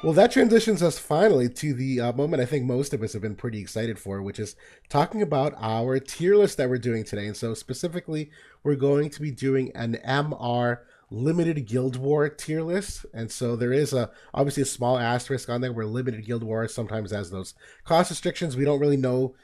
Well, that transitions us finally to the moment I think most of us have been pretty excited for, which is talking about our tier list that we're doing today. And so, specifically, we're going to be doing an MR limited Guild War tier list. And so, there is obviously a small asterisk on there where limited Guild War sometimes has those cost restrictions. We don't really know.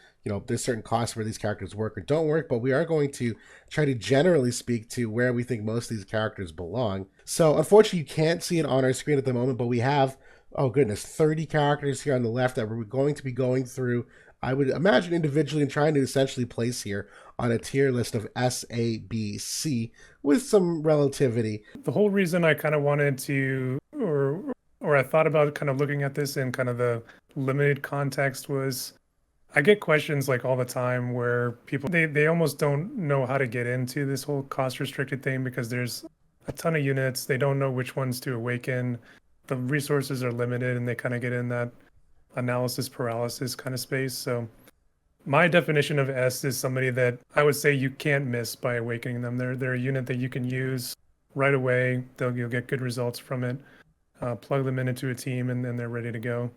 There's certain costs where these characters work or don't work, but we are going to try to generally speak to where we think most of these characters belong. So, unfortunately, you can't see it on our screen at the moment, but we have, oh goodness, 30 characters here on the left that we're going to be going through, I would imagine, individually, and trying to essentially place here on a tier list of S, A, B, C with some relativity. The whole reason I kind of wanted to, or I thought about kind of looking at this in kind of the limited context was I get questions like all the time where people they almost don't know how to get into this whole cost restricted thing because there's a ton of units. They don't know which ones to awaken. The resources are limited and they kind of get in that analysis paralysis kind of space. So my definition of S is somebody that I would say you can't miss by awakening them. They're a unit that you can use right away. You'll get good results from it. Plug them into a team and then they're ready to go.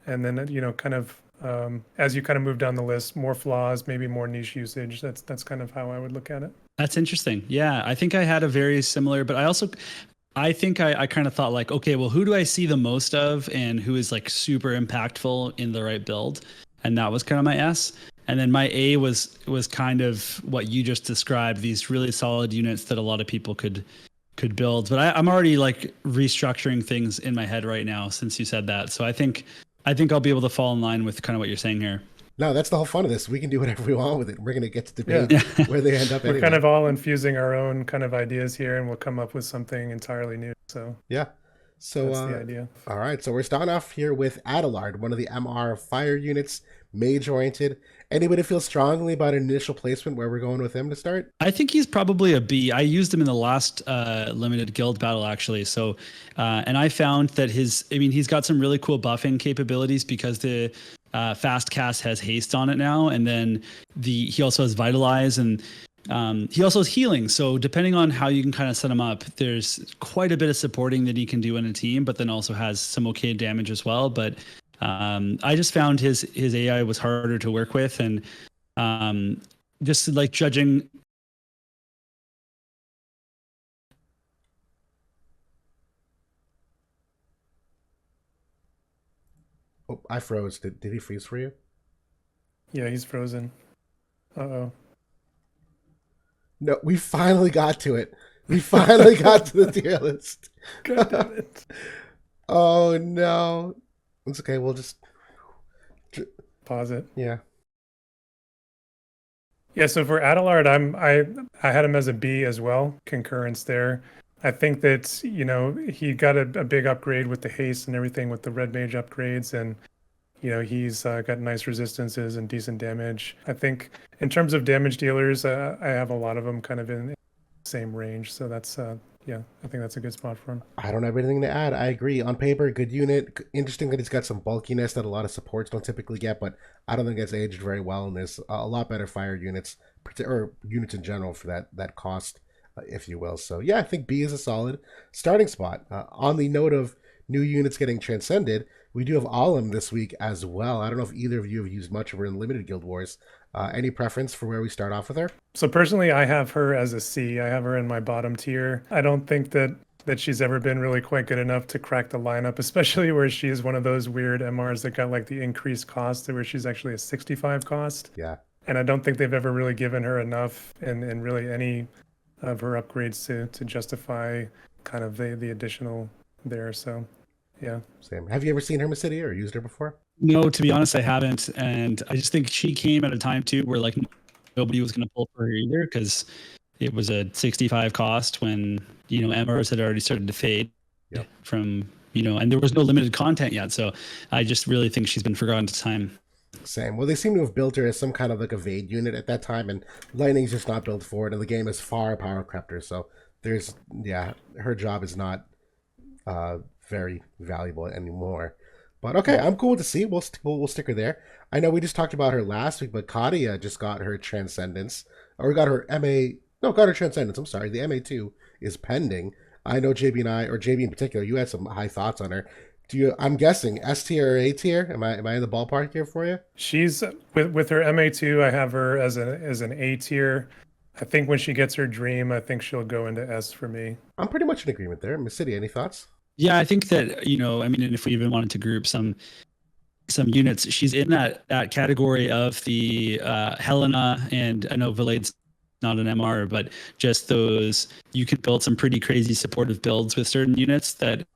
And then kind of as you kind of move down the list, more flaws, maybe more niche usage. That's kind of how I would look at it. That's interesting. Yeah, I think I had a very similar, but I think I kind of thought like, okay, well, who do I see the most of and who is like super impactful in the right build? And that was kind of my S. And then my A was kind of what you just described, these really solid units that a lot of people could build. But I'm already like restructuring things in my head right now since you said that. So I think I'll be able to fall in line with kind of what you're saying here. No, that's the whole fun of this. We can do whatever we want with it. We're going to get to debate where they end up. We're kind of all infusing our own kind of ideas here, and we'll come up with something entirely new. So yeah, so that's the idea. All right, so we're starting off here with Adelard, one of the MR fire units, mage oriented. Anybody feel strongly about an initial placement where we're going with him to start? I think he's probably a B. I used him in the last limited guild battle actually. So, and I found that he's got some really cool buffing capabilities because the fast cast has haste on it now, and then he also has vitalize, and he also has healing. So depending on how you can kind of set him up, there's quite a bit of supporting that he can do in a team, but then also has some okay damage as well. But I just found his AI was harder to work with, and just like judging. Oh, I froze. Did he freeze for you? Yeah, he's frozen. Uh-oh. No, we finally got to it. We finally got to the tier list. God damn it. Oh no. It's okay, we'll just pause it. Yeah. Yeah, so for Adelard, I had him as a B as well, concurrence there. I think that, he got a big upgrade with the haste and everything with the red mage upgrades, and he's got nice resistances and decent damage. I think in terms of damage dealers, I have a lot of them kind of in the same range. So that's, I think that's a good spot for him. I don't have anything to add. I agree. On paper, good unit. Interesting that he's got some bulkiness that a lot of supports don't typically get, but I don't think it's aged very well. And there's a lot better fire units, or units in general for that cost, if you will. So yeah, I think B is a solid starting spot. On the note of new units getting transcended, we do have Olim this week as well. I don't know if either of you have used much of her in limited Guild Wars. Any preference for where we start off with her? So personally, I have her as a C. I have her in my bottom tier. I don't think that she's ever been really quite good enough to crack the lineup, especially where she's one of those weird MRs that got like the increased cost to where she's actually a 65 cost. Yeah. And I don't think they've ever really given her enough in really any of her upgrades to justify kind of the additional there. So yeah. Same. Have you ever seen her Mysidia or used her before? No, to be honest, I haven't. And I just think she came at a time too where like nobody was going to pull for her either because it was a 65 cost when, MRs had already started to fade from, and there was no limited content yet. So I just really think she's been forgotten to time. Same. Well, they seem to have built her as some kind of like evade unit at that time, and Lightning's just not built for it, and the game is far power crept her. So her job is not very valuable anymore. But okay, I'm cool with the C. We'll stick her there. I know we just talked about her last week, but Katya just got her Transcendence, or got her got her Transcendence. I'm sorry, the MA2 is pending. I know JB and I, or JB in particular, you had some high thoughts on her. I'm guessing S tier or A tier? Am I in the ballpark here for you? She's with her MA2. I have her as an A tier. I think when she gets her dream, I think she'll go into S for me. I'm pretty much in agreement there. Mysidia, any thoughts? Yeah, I think that, I mean, and if we even wanted to group some units, she's in that category of the Helena, and I know Valade's not an MR, but just those, you can build some pretty crazy supportive builds with certain units that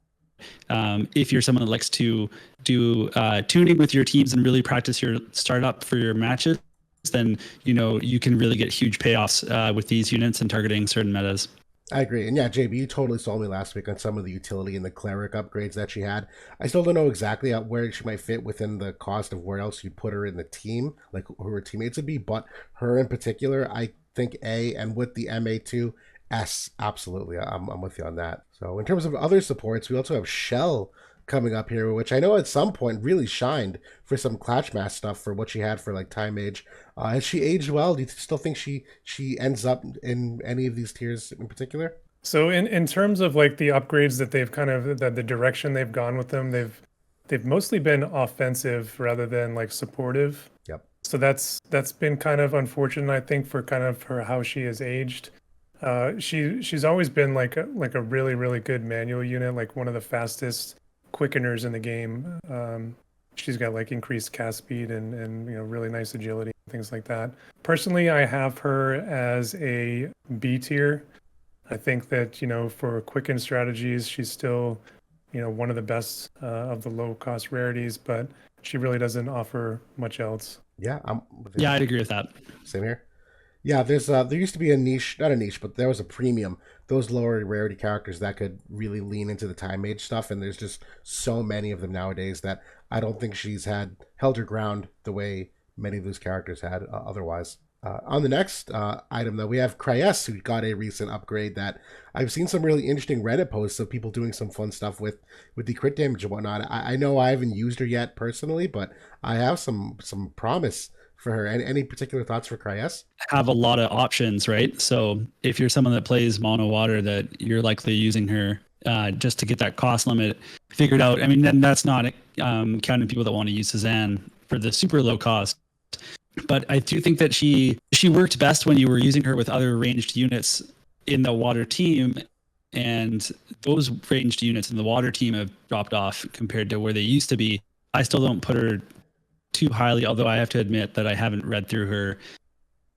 if you're someone that likes to do tuning with your teams and really practice your startup for your matches, then you can really get huge payoffs with these units and targeting certain metas. I agree. And yeah, JB, you totally sold me last week on some of the utility and the cleric upgrades that she had. I still don't know exactly where she might fit within the cost of where else you'd put her in the team, like who her teammates would be, but her in particular, I think A, and with the MA2, S, absolutely. I'm with you on that. So in terms of other supports, we also have Shell coming up here, which I know at some point really shined for some Clutch Mass stuff for what she had for like Time Age. Has she aged well? Do you still think she ends up in any of these tiers in particular? So in terms of like the upgrades that they've kind of the direction they've gone with them, they've mostly been offensive rather than like supportive. Yep. So that's been kind of unfortunate, I think, for kind of her how she has aged. She's always been like a really really good manual unit, like one of the fastest quickeners in the game. She's got like increased cast speed and really nice agility, things like that. Personally, I have her as a B tier. I think that for quicken strategies, she's still one of the best of the low cost rarities, but she really doesn't offer much else. Yeah, I'd agree with that. Same here. Yeah, there used to be a niche, not a niche, but there was a premium. Those lower rarity characters that could really lean into the Time Age stuff, and there's just so many of them nowadays that I don't think she's held her ground the way many of those characters had otherwise. On the next item, though, we have Cryes, who got a recent upgrade that I've seen some really interesting Reddit posts of people doing some fun stuff with the crit damage and whatnot. I know I haven't used her yet personally, but I have some promise for her. Any particular thoughts for Cryes? Have a lot of options, right? So if you're someone that plays mono water, that you're likely using her just to get that cost limit figured out. I mean, then that's not counting people that want to use Suzanne for the super low cost. But I do think that she worked best when you were using her with other ranged units in the water team, and those ranged units in the water team have dropped off compared to where they used to be. I still don't put her too highly, although I have to admit that I haven't read through her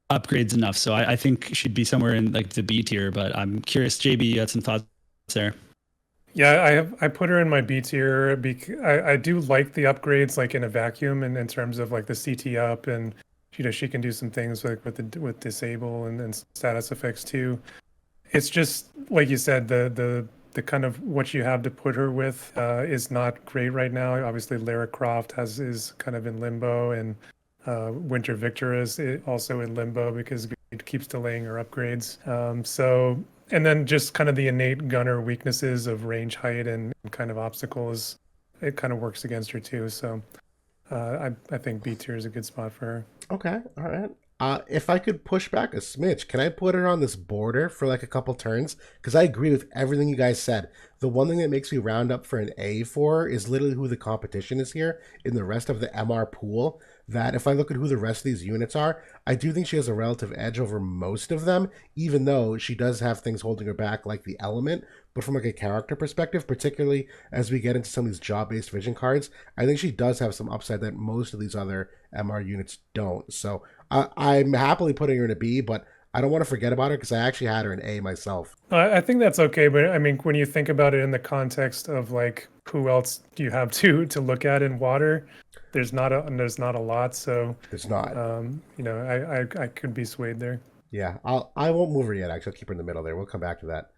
upgrades enough. So I think she'd be somewhere in like the B tier, but I'm curious, JB, you had some thoughts there? Yeah, I put her in my B tier because I do like the upgrades like in a vacuum and in terms of like the CT up, and she can do some things like with disable and status effects too. It's just like you said, the kind of what you have to put her with is not great right now. Obviously, Lara Croft is kind of in limbo, and Winter Victor is also in limbo because it keeps delaying her upgrades. And then just kind of the innate gunner weaknesses of range, height, and kind of obstacles, it kind of works against her too. So I think B tier is a good spot for her. Okay, all right. If I could push back a smidge, can I put her on this border for like a couple turns? Because I agree with everything you guys said. The one thing that makes me round up for an A for her is literally who the competition is here in the rest of the MR pool. That if I look at who the rest of these units are, I do think she has a relative edge over most of them, even though she does have things holding her back like the element. But from like a character perspective, particularly as we get into some of these job-based vision cards, I think she does have some upside that most of these other MR units don't. So I'm happily putting her in a B, but I don't want to forget about her because I actually had her in A myself. I think that's okay, but I mean, when you think about it in the context of like who else do you have to look at in water, there's not a lot. So There's not. I could be swayed there. Yeah, I won't move her yet. Actually, I'll keep her in the middle there. We'll come back to that.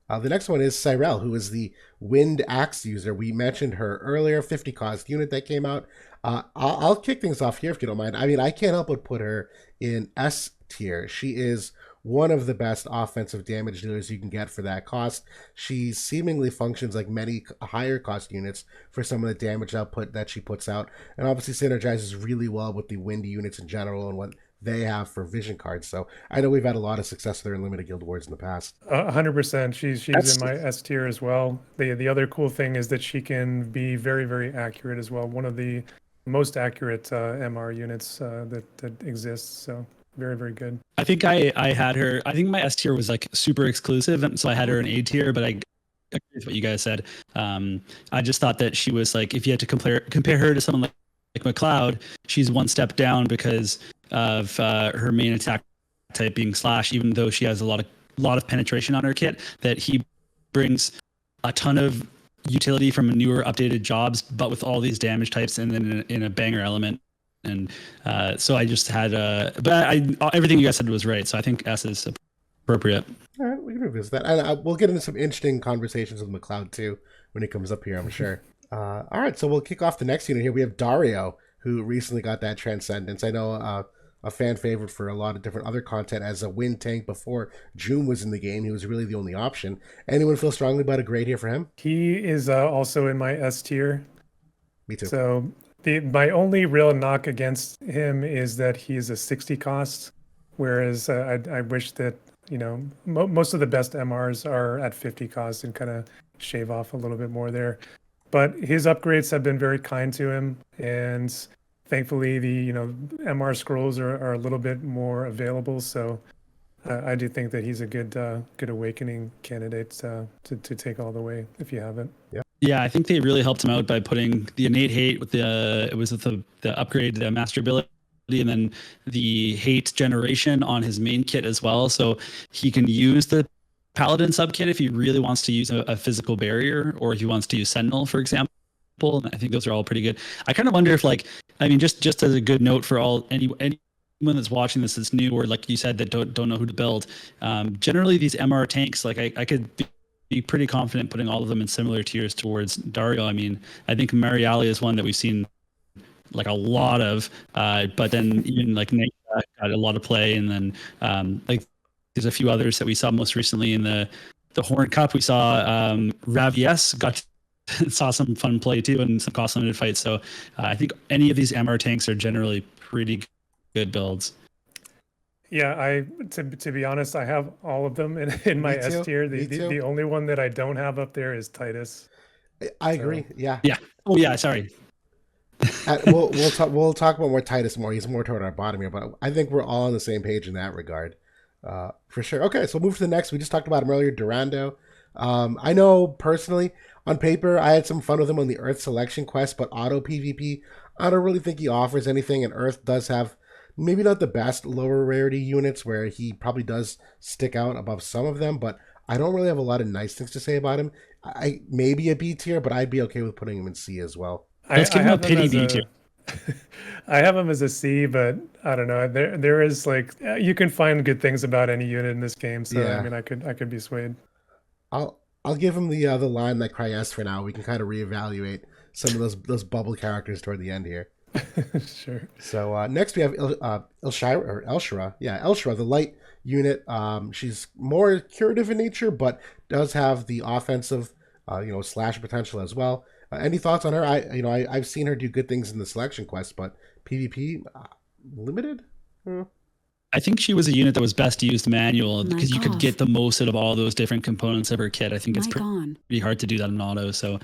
The next one is Cyrell, who is the Wind Axe user. We mentioned her earlier, 50 cost unit that came out. I'll kick things off here if you don't mind. I mean, I can't help but put her in S tier. She is one of the best offensive damage dealers you can get for that cost. She seemingly functions like many higher cost units for some of the damage output that she puts out, and obviously synergizes really well with the wind units in general and what they have for vision cards. So I know we've had a lot of success there in limited guild wars in the past. 100%. She's That's- in my S tier as well. The other cool thing is that she can be very, very accurate as well. One of the most accurate MR units that exists. So very, very good. I think I had her. I think my S tier was like super exclusive, and so I had her in A tier. But I agree with what you guys said. I just thought that she was like, if you had to compare her to someone like McLeod, she's one step down because of her main attack type being slash. Even though she has a lot of penetration on her kit, that he brings a ton of utility from newer updated jobs, but with all these damage types, and then in a banger element. And so I just had everything you guys said was right. So I think S is appropriate. All right, we can revisit that. And we'll get into some interesting conversations with McLeod too when he comes up here, I'm sure. All right, so we'll kick off the next unit here. We have Dario, who recently got that Transcendence. I know a fan favorite for a lot of different other content as a win tank before June was in the game. He was really the only option. Anyone feel strongly about a grade here for him? He is also in my S tier. Me too. So my only real knock against him is that he's a 60 cost, whereas I wish that, you know, most of the best MRs are at 50 cost and kind of shave off a little bit more there. But his upgrades have been very kind to him, and thankfully the MR scrolls are a little bit more available. So I do think that he's a good awakening candidate to take all the way if you haven't. Yeah, I think they really helped him out by putting the innate hate with the upgrade, the master ability, and then the hate generation on his main kit as well. So he can use the Paladin subkit if he really wants to use a physical barrier, or if he wants to use Sentinel, for example. And I think those are all pretty good. I kind of wonder if, like, I mean, just as a good note for anyone that's watching this that's new, or like you said, that don't know who to build. Generally, these MR tanks, like I could be pretty confident putting all of them in similar tiers towards Dario. I mean, I think Marielle is one that we've seen like a lot of, but then even like Nate got a lot of play, and then like there's a few others that we saw most recently in the Horn Cup. We saw Ravias saw some fun play too, and some cost limited fights. So I think any of these MR tanks are generally pretty good builds. Yeah, to be honest, I have all of them in my S tier. The only one that I don't have up there is Titus. I agree. Yeah. Yeah. Oh yeah. Sorry. We'll talk about more Titus more. He's more toward our bottom here, but I think we're all on the same page in that regard, for sure. Okay, so we'll move to the next. We just talked about him earlier, Durando. I know personally, on paper, I had some fun with him on the Earth selection quest, but auto PvP, I don't really think he offers anything. And Earth does have maybe not the best lower rarity units, where he probably does stick out above some of them, but I don't really have a lot of nice things to say about him. I maybe a B tier, but I'd be okay with putting him in C as well. Let's give him a pity B tier. I have him as a C, but I don't know. There is like, you can find good things about any unit in this game, so yeah. I mean, I could be swayed. I'll give him the line like Cryes for now. We can kind of reevaluate some of those bubble characters toward the end here. Sure. So next we have Elshira. Yeah, Elshira, the light unit. She's more curative in nature, but does have the offensive, slash potential as well. Any thoughts on her? I've seen her do good things in the selection quest, but PvP limited. I think she was a unit that was best used manual because you could get the most out of all those different components of her kit. I think it's pretty hard to do that in auto. So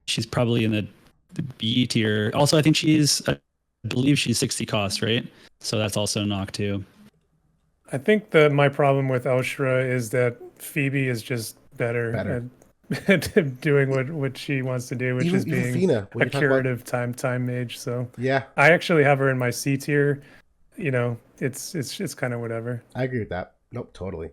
she's probably in the B tier. Also, I think I believe she's 60 cost, right? So that's also a knock too. I think my problem with Elshira is that Phoebe is just better. At doing what she wants to do, which is being Fina, a curative time mage. So yeah, I actually have her in my C tier. It's kind of whatever. I agree with that. Nope, totally.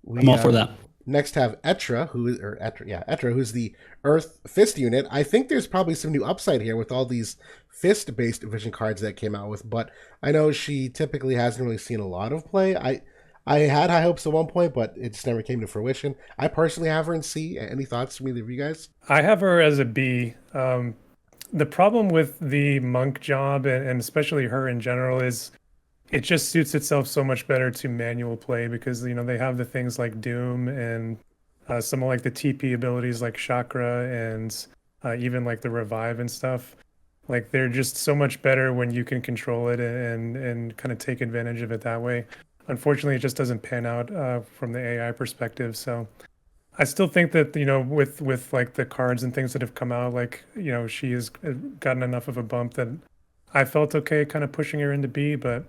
I'm all for that. Next have Etra, who's the Earth Fist unit. I think there's probably some new upside here with all these Fist-based vision cards that came out with, but I know she typically hasn't really seen a lot of play. I had high hopes at one point, but it just never came to fruition. I personally have her in C. Any thoughts from either of you guys? I have her as a B. The problem with the monk job, and especially her in general, is it just suits itself so much better to manual play because, they have the things like Doom and some of like the TP abilities like Chakra and even like the Revive and stuff. Like they're just so much better when you can control it and kind of take advantage of it that way. Unfortunately, it just doesn't pan out from the AI perspective. So I still think that, with like the cards and things that have come out, like, she has gotten enough of a bump that I felt okay kind of pushing her into B, but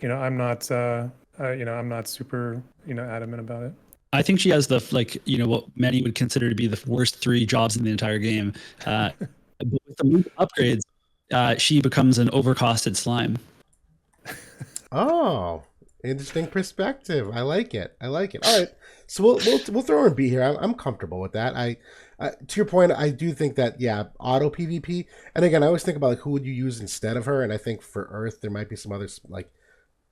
I'm not I'm not super adamant about it. I think she has what many would consider to be the worst 3 jobs in the entire game. But with the move upgrades, she becomes an overcosted slime. Oh, interesting perspective. I like it. I like it. All right, so we'll throw her in B here. I'm comfortable with that. To your point, I do think that auto PvP. And again, I always think about like who would you use instead of her. And I think for Earth there might be some others like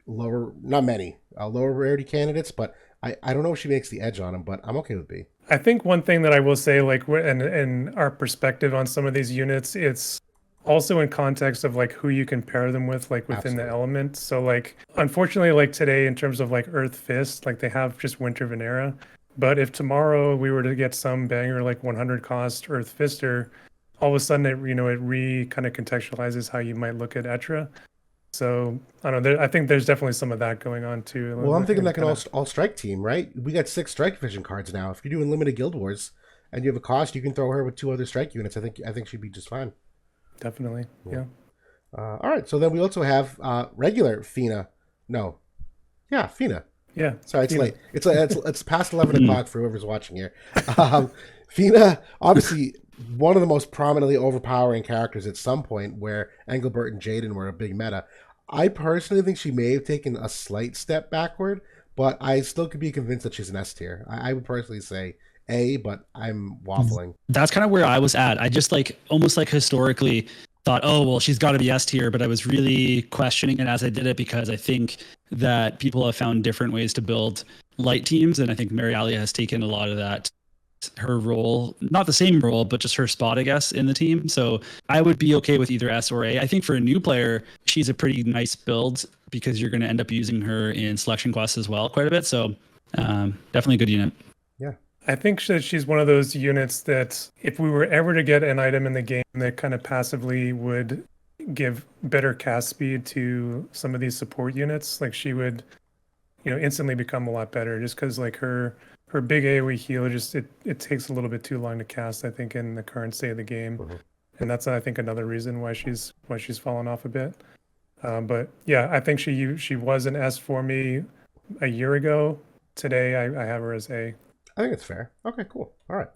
lower, not many lower rarity candidates, but I don't know if she makes the edge on them. But I'm okay with B. I think one thing that I will say, like, and our perspective on some of these units, it's also in context of like who you can pair them with, like within the element. So like, unfortunately, like today in terms of like Earth Fist, like they have just Winter Venera. But if tomorrow we were to get some banger like 100 cost Earth Fister, all of a sudden it it kind of contextualizes how you might look at Etra. So I don't know. I think there's definitely some of that going on too. Well, I'm thinking like an all strike team, right? We got 6 strike vision cards now. If you're doing limited guild wars and you have a cost, you can throw her with 2 other strike units. I think she'd be just fine. Definitely, yeah. All right. So then we also have regular Fina. No, yeah, Fina. Yeah. Sorry, it's late. It's past 11 o'clock for whoever's watching here. Fina, obviously one of the most prominently overpowering characters at some point, where Engelbert and Jaden were a big meta. I personally think she may have taken a slight step backward, but I still could be convinced that she's an S tier. I would personally say A, but I'm waffling. That's kind of where I was at. I just almost historically thought, oh, well, she's got to be S tier, but I was really questioning it as I did it because I think that people have found different ways to build light teams, and I think Marielle has taken a lot of that, her role, not the same role, but just her spot, I guess, in the team. So I would be okay with either S or A. I think for a new player, she's a pretty nice build because you're going to end up using her in selection quests as well quite a bit. So definitely a good unit. Yeah. I think that she's one of those units that if we were ever to get an item in the game that kind of passively would give better cast speed to some of these support units, like she would, instantly become a lot better just because like her big AoE heal just it takes a little bit too long to cast, I think, in the current state of the game. Mm-hmm. And that's, I think, another reason why she's fallen off a bit. But yeah, I think she was an S for me a year ago. Today I have her as A. I think it's fair. Okay, cool. All right.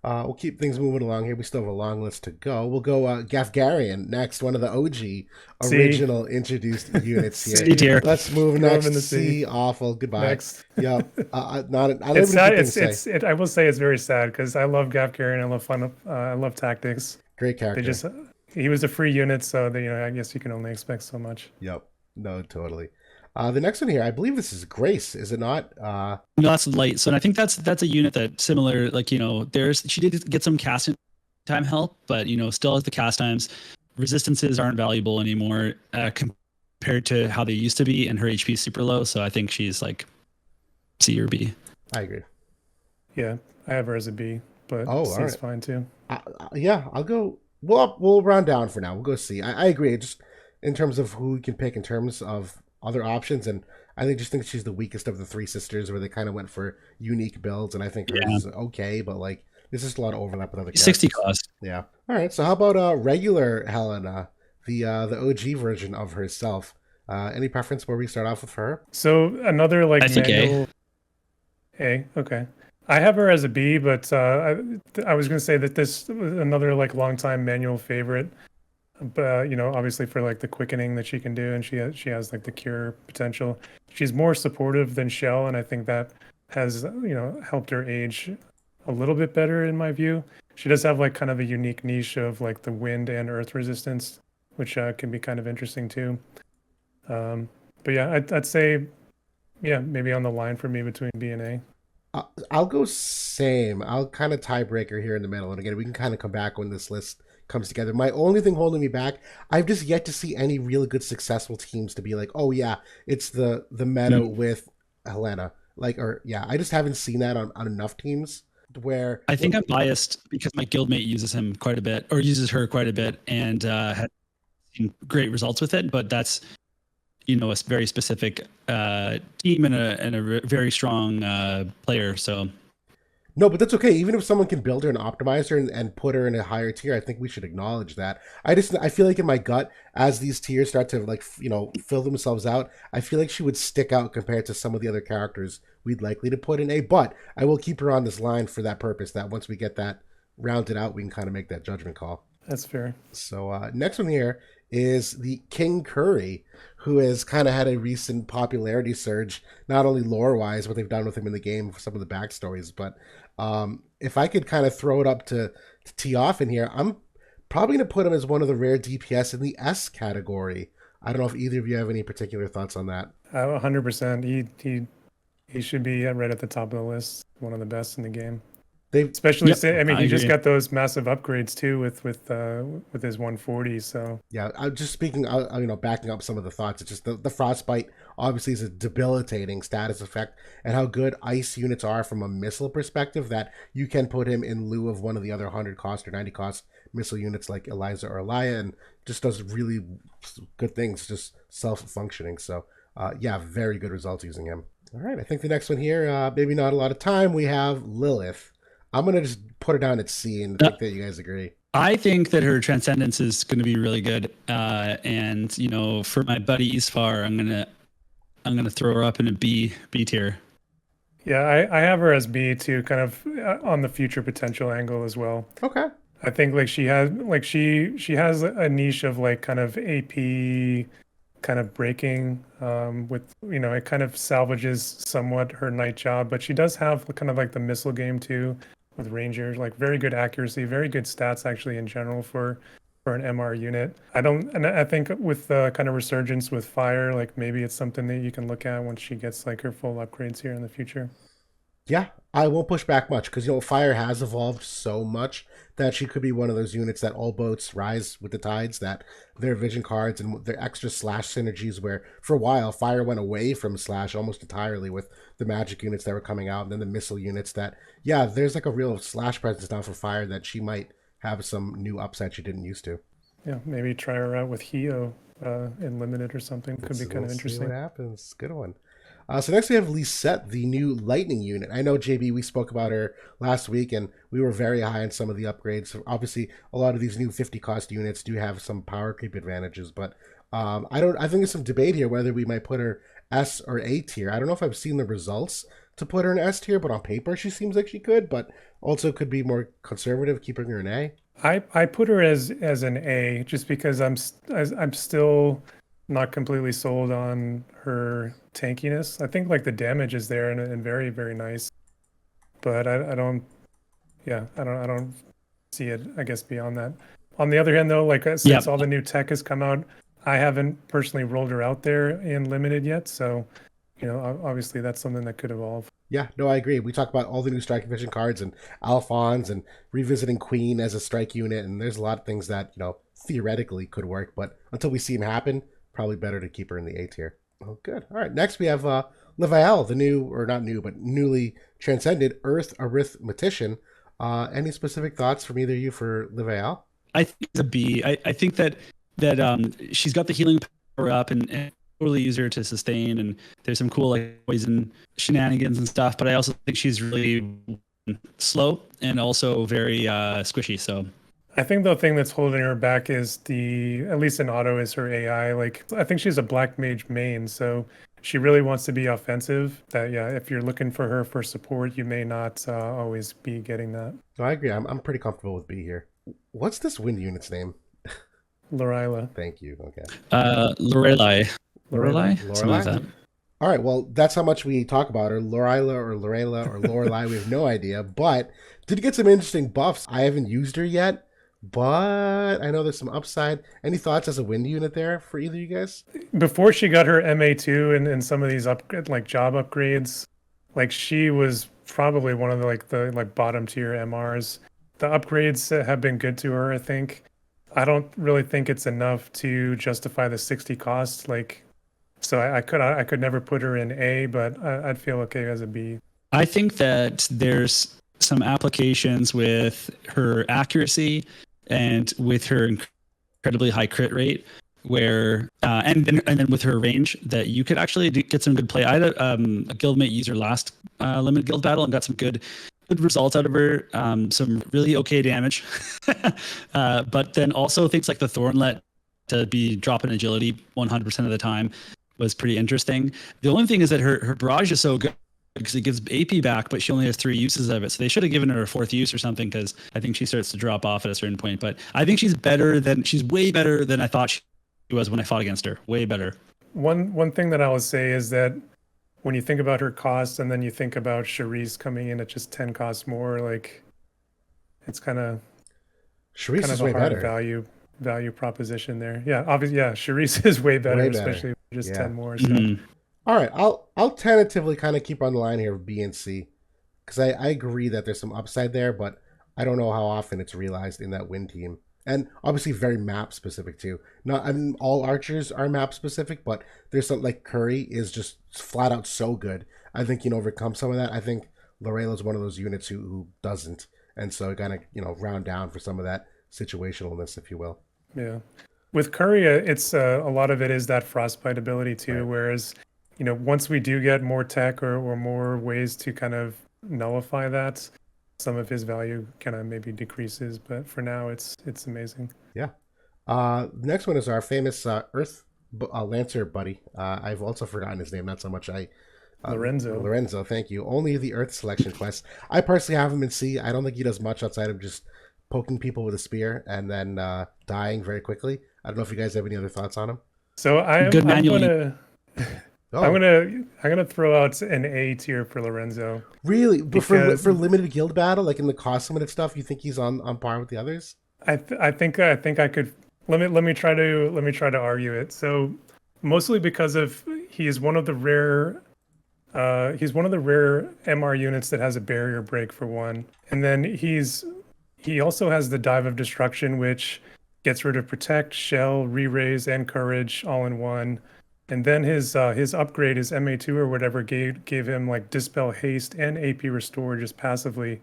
We'll keep things moving along here. We still have a long list to go. We'll go Gafgarian next, one of the OG original introduced units here. C tier. Let's move next. To C. Awful. Goodbye. Next. Yeah. It's sad. I will say it's very sad because I love Gafgarian. I love fun. I love tactics. Great character. He was a free unit, so I guess you can only expect so much. Yep. No, totally. The next one here, I believe this is Grace, is it not? No, that's light. So I think that's a unit that similar, she did get some cast time help, but still has the cast times. Resistances aren't valuable anymore compared to how they used to be, and her HP is super low. So I think she's like C or B. I agree. Yeah, I have her as a B, but C's fine too. Yeah, I'll go. We'll round down for now. We'll go C. I agree. Just in terms of who we can pick in terms of other options, and I think she's the weakest of the 3 sisters, where they kind of went for unique builds, and I think hers is okay, but like there's just a lot of overlap with other characters. 60 cost. Yeah. All right. So how about regular Helena, the OG version of herself? Any preference where we start off with her? So another like I think manual... A. Okay. I have her as a B, but I was going to say that this was another like longtime manual favorite. But obviously for like the quickening that she can do, and she has like the cure potential. She's more supportive than Shell, and I think that has helped her age a little bit better in my view. She does have like kind of a unique niche of like the wind and earth resistance, which can be kind of interesting too. But yeah, I'd say maybe on the line for me between B and A. I'll go same. I'll kind of tiebreaker here in the middle, and again we can kind of come back when this list comes together. My only thing holding me back, I've just yet to see any really good successful teams to be like, oh yeah, it's the meta with Helena. I just haven't seen that on enough teams where I think I'm biased because my guildmate uses him quite a bit, or uses her quite a bit, and seen great results with it, but that's, you know, a very specific team and a very strong player. So No, but that's okay. Even if someone can build her and optimize her and put her in a higher tier, I think we should acknowledge that. I feel like in my gut, as these tiers start to like fill themselves out, I feel like she would stick out compared to some of the other characters we'd likely to put in A. But I will keep her on this line for that purpose. That once we get that rounded out, we can kind of make that judgment call. That's fair. So next one here is the King Curry, who has kind of had a recent popularity surge, not only lore-wise, what they've done with him in the game, for some of the backstories, but if I could kind of throw it up to tee off in here, I'm probably going to put him as one of the rare DPS in the S category. I don't know if either of you have any particular thoughts on that. 100%. He should be right at the top of the list. One of the best in the game. They've Especially, I mean, he just agree. got those massive upgrades too with his 140. So Yeah, I'm just speaking, backing up some of the thoughts. It's just the frostbite obviously is a debilitating status effect, and how good ice units are from a missile perspective, that you can put him in lieu of one of the other 100 cost or 90 cost missile units like Eliza or Elia, and just does really good things, just self-functioning. So, yeah, very good results using him. All right, I think the next one here, maybe not a lot of time, we have Lilith. I'm going to just put her down at C and think that you guys agree. I think that her transcendence is going to be really good. And, you know, for my buddy Isfar, I'm going to throw her up in a B tier. yeah, I have her as B too, kind of on the future potential angle as well. Okay. I think like she has a niche of like kind of AP kind of breaking with, you know, it kind of salvages somewhat her night job, but she does have kind of like the missile game too with Rangers, like very good accuracy, very good stats actually in general for an MR unit. I think with the kind of resurgence with fire, like maybe it's something that you can look at once she gets like her full upgrades here in the future. Yeah, I won't push back much because, fire has evolved so much that she could be one of those units that all boats rise with the tides, that their vision cards and their extra slash synergies, where for a while fire went away from slash almost entirely with the magic units that were coming out, and then the missile units that, yeah, there's like a real slash presence now for fire that she might have some new upside she didn't used to. Yeah, maybe try her out with Hio in limited or something. Could be kind of interesting. See what happens. Good one. So next we have Lee Set, the new lightning unit. I know, JB, we spoke about her last week, and we were very high on some of the upgrades. Obviously, a lot of these new 50 cost units do have some power creep advantages, but I think there's some debate here whether we might put her S or A tier. I don't know if I've seen the results to put her in S tier, but on paper she seems like she could, but also could be more conservative, keeping her in A. I put her as an A just because I'm still not completely sold on her tankiness. I think like the damage is there and very, very nice, but I don't see it, I guess, beyond that. On the other hand though, like since all the new tech has come out, I haven't personally rolled her out there in limited yet, so obviously that's something that could evolve. Yeah, no, I agree. We talk about all the new strike vision cards and Alphonse and revisiting Queen as a strike unit, and there's a lot of things that theoretically could work, but until we see them happen, probably better to keep her in the A tier. Oh, good. All right, next we have Levielle, the new, or not new, but newly transcended Earth Arithmetician. Any specific thoughts from either of you for Levielle? I think it's a B. I think that she's got the healing power up and totally use her to sustain, and there's some cool like poison shenanigans and stuff, but I also think she's really slow and also very squishy. So I think the thing that's holding her back is at least in auto, is her AI. Like, I think she's a black mage main, so she really wants to be offensive. That, yeah, if you're looking for her for support, you may not always be getting that. No, I agree. I'm pretty comfortable with B here. What's this wind unit's name? Lorela. Thank you. Okay. Lorelai. Something like that. All right, well, that's how much we talk about her. Lorela or Lorela or Lorelai, we have no idea, but did get some interesting buffs. I haven't used her yet, but I know there's some upside. Any thoughts as a wind unit there for either of you guys? Before she got her MA2 and some of these job upgrades, like she was probably one of the bottom tier MRs. The upgrades have been good to her, I think. I don't really think it's enough to justify the 60 cost. So I could never put her in A, but I'd feel okay as a B. I think that there's some applications with her accuracy and with her incredibly high crit rate, where and then with her range that you could actually get some good play. I had a guildmate use her last limited guild battle and got some good results out of her. Some really okay damage, but then also things like the Thornlet to be dropping agility 100% of the time was pretty interesting. The only thing is that her barrage is so good because it gives AP back, but she only has 3 uses of it. So they should have given her a 4th use or something, because I think she starts to drop off at a certain point. But I think she's way better than I thought she was when I fought against her. Way better. One thing that I would say is that when you think about her cost and then you think about Charisse coming in at just 10 costs more, like it's kind of Charisse is way better. Value proposition there. Yeah, obviously, yeah, Charisse is way better, especially with just 10 more. So. All right, I'll tentatively kind of keep on the line here of B and C, because I agree that there's some upside there, but I don't know how often it's realized in that win team. And obviously very map specific too. Not, I mean, all archers are map specific, but there's something like Curry is just flat out so good. I think you can overcome some of that. I think Lorela is one of those units who doesn't, and so kind of round down for some of that situationalness, if you will. Yeah, with Curry, it's a lot of it is that frostbite ability too. Right. Whereas, once we do get more tech or more ways to kind of nullify that, some of his value kind of maybe decreases, but for now it's amazing. Yeah. Next one is our famous Earth Lancer buddy. I've also forgotten his name, not so much Lorenzo, thank you. Only the Earth selection quest. I personally have him in C. I don't think he does much outside of just poking people with a spear and then dying very quickly. I don't know if you guys have any other thoughts on him. So I'm gonna throw out an A tier for Lorenzo. Really? Because for limited guild battle, like in the cost limited stuff, you think he's on par with the others? I think I could let me try to argue it. So mostly because of he's one of the rare MR units that has a barrier break for one. And then he also has the Dive of Destruction, which gets rid of Protect, Shell, Re-Raise, and Courage all in one. And then his upgrade, his MA2 or whatever, gave him like Dispel, Haste, and AP Restore just passively.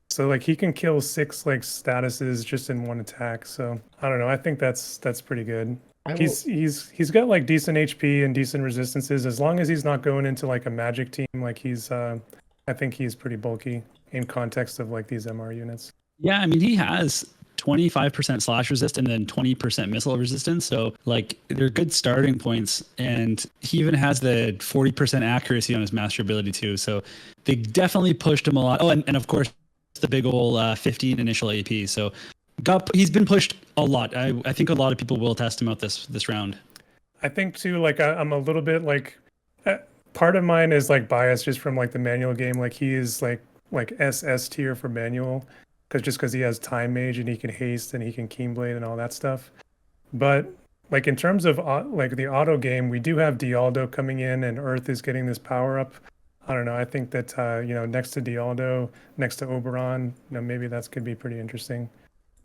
So like he can kill 6 like statuses just in one attack. So I don't know. I think that's pretty good. He's got like decent HP and decent resistances, as long as he's not going into like a magic team. Like I think he's pretty bulky in context of like these MR units. Yeah, I mean he has 25% slash resist and then 20% missile resistance. So like they're good starting points, and he even has the 40% accuracy on his master ability too. So they definitely pushed him a lot. Oh, and of course the big old 15 initial AP. So he's been pushed a lot. I think a lot of people will test him out this round. I think too, like I'm a little bit like part of mine is like biased just from like the manual game. Like he is like SS tier for manual, because he has Time Mage and he can haste and he can Keenblade and all that stuff. But like in terms of like the auto game, we do have Dialdo coming in and Earth is getting this power up. I don't know. I think that next to Dialdo, next to Oberon, maybe that could be pretty interesting.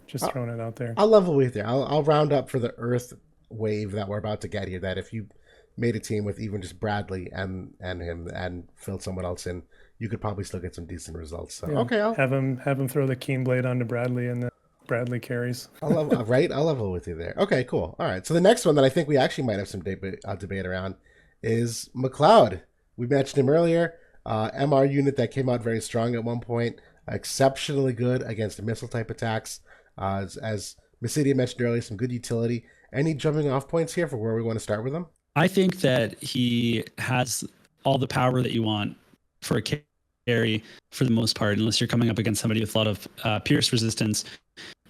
Just throwing it out there. I'll level with you. I'll round up for the Earth wave that we're about to get here. That if you made a team with even just Bradley and him and filled someone else in, you could probably still get some decent results. So, yeah. Okay, I'll have him throw the Keenblade onto Bradley, and then Bradley carries. I'll level with you there. Okay, cool. All right. So the next one that I think we actually might have some debate around is McLeod. We mentioned him earlier. MR unit that came out very strong at one point, exceptionally good against missile type attacks. As Mysidia mentioned earlier, some good utility. Any jumping off points here for where we want to start with him? I think that he has all the power that you want for a carry for the most part, unless you're coming up against somebody with a lot of pierce resistance.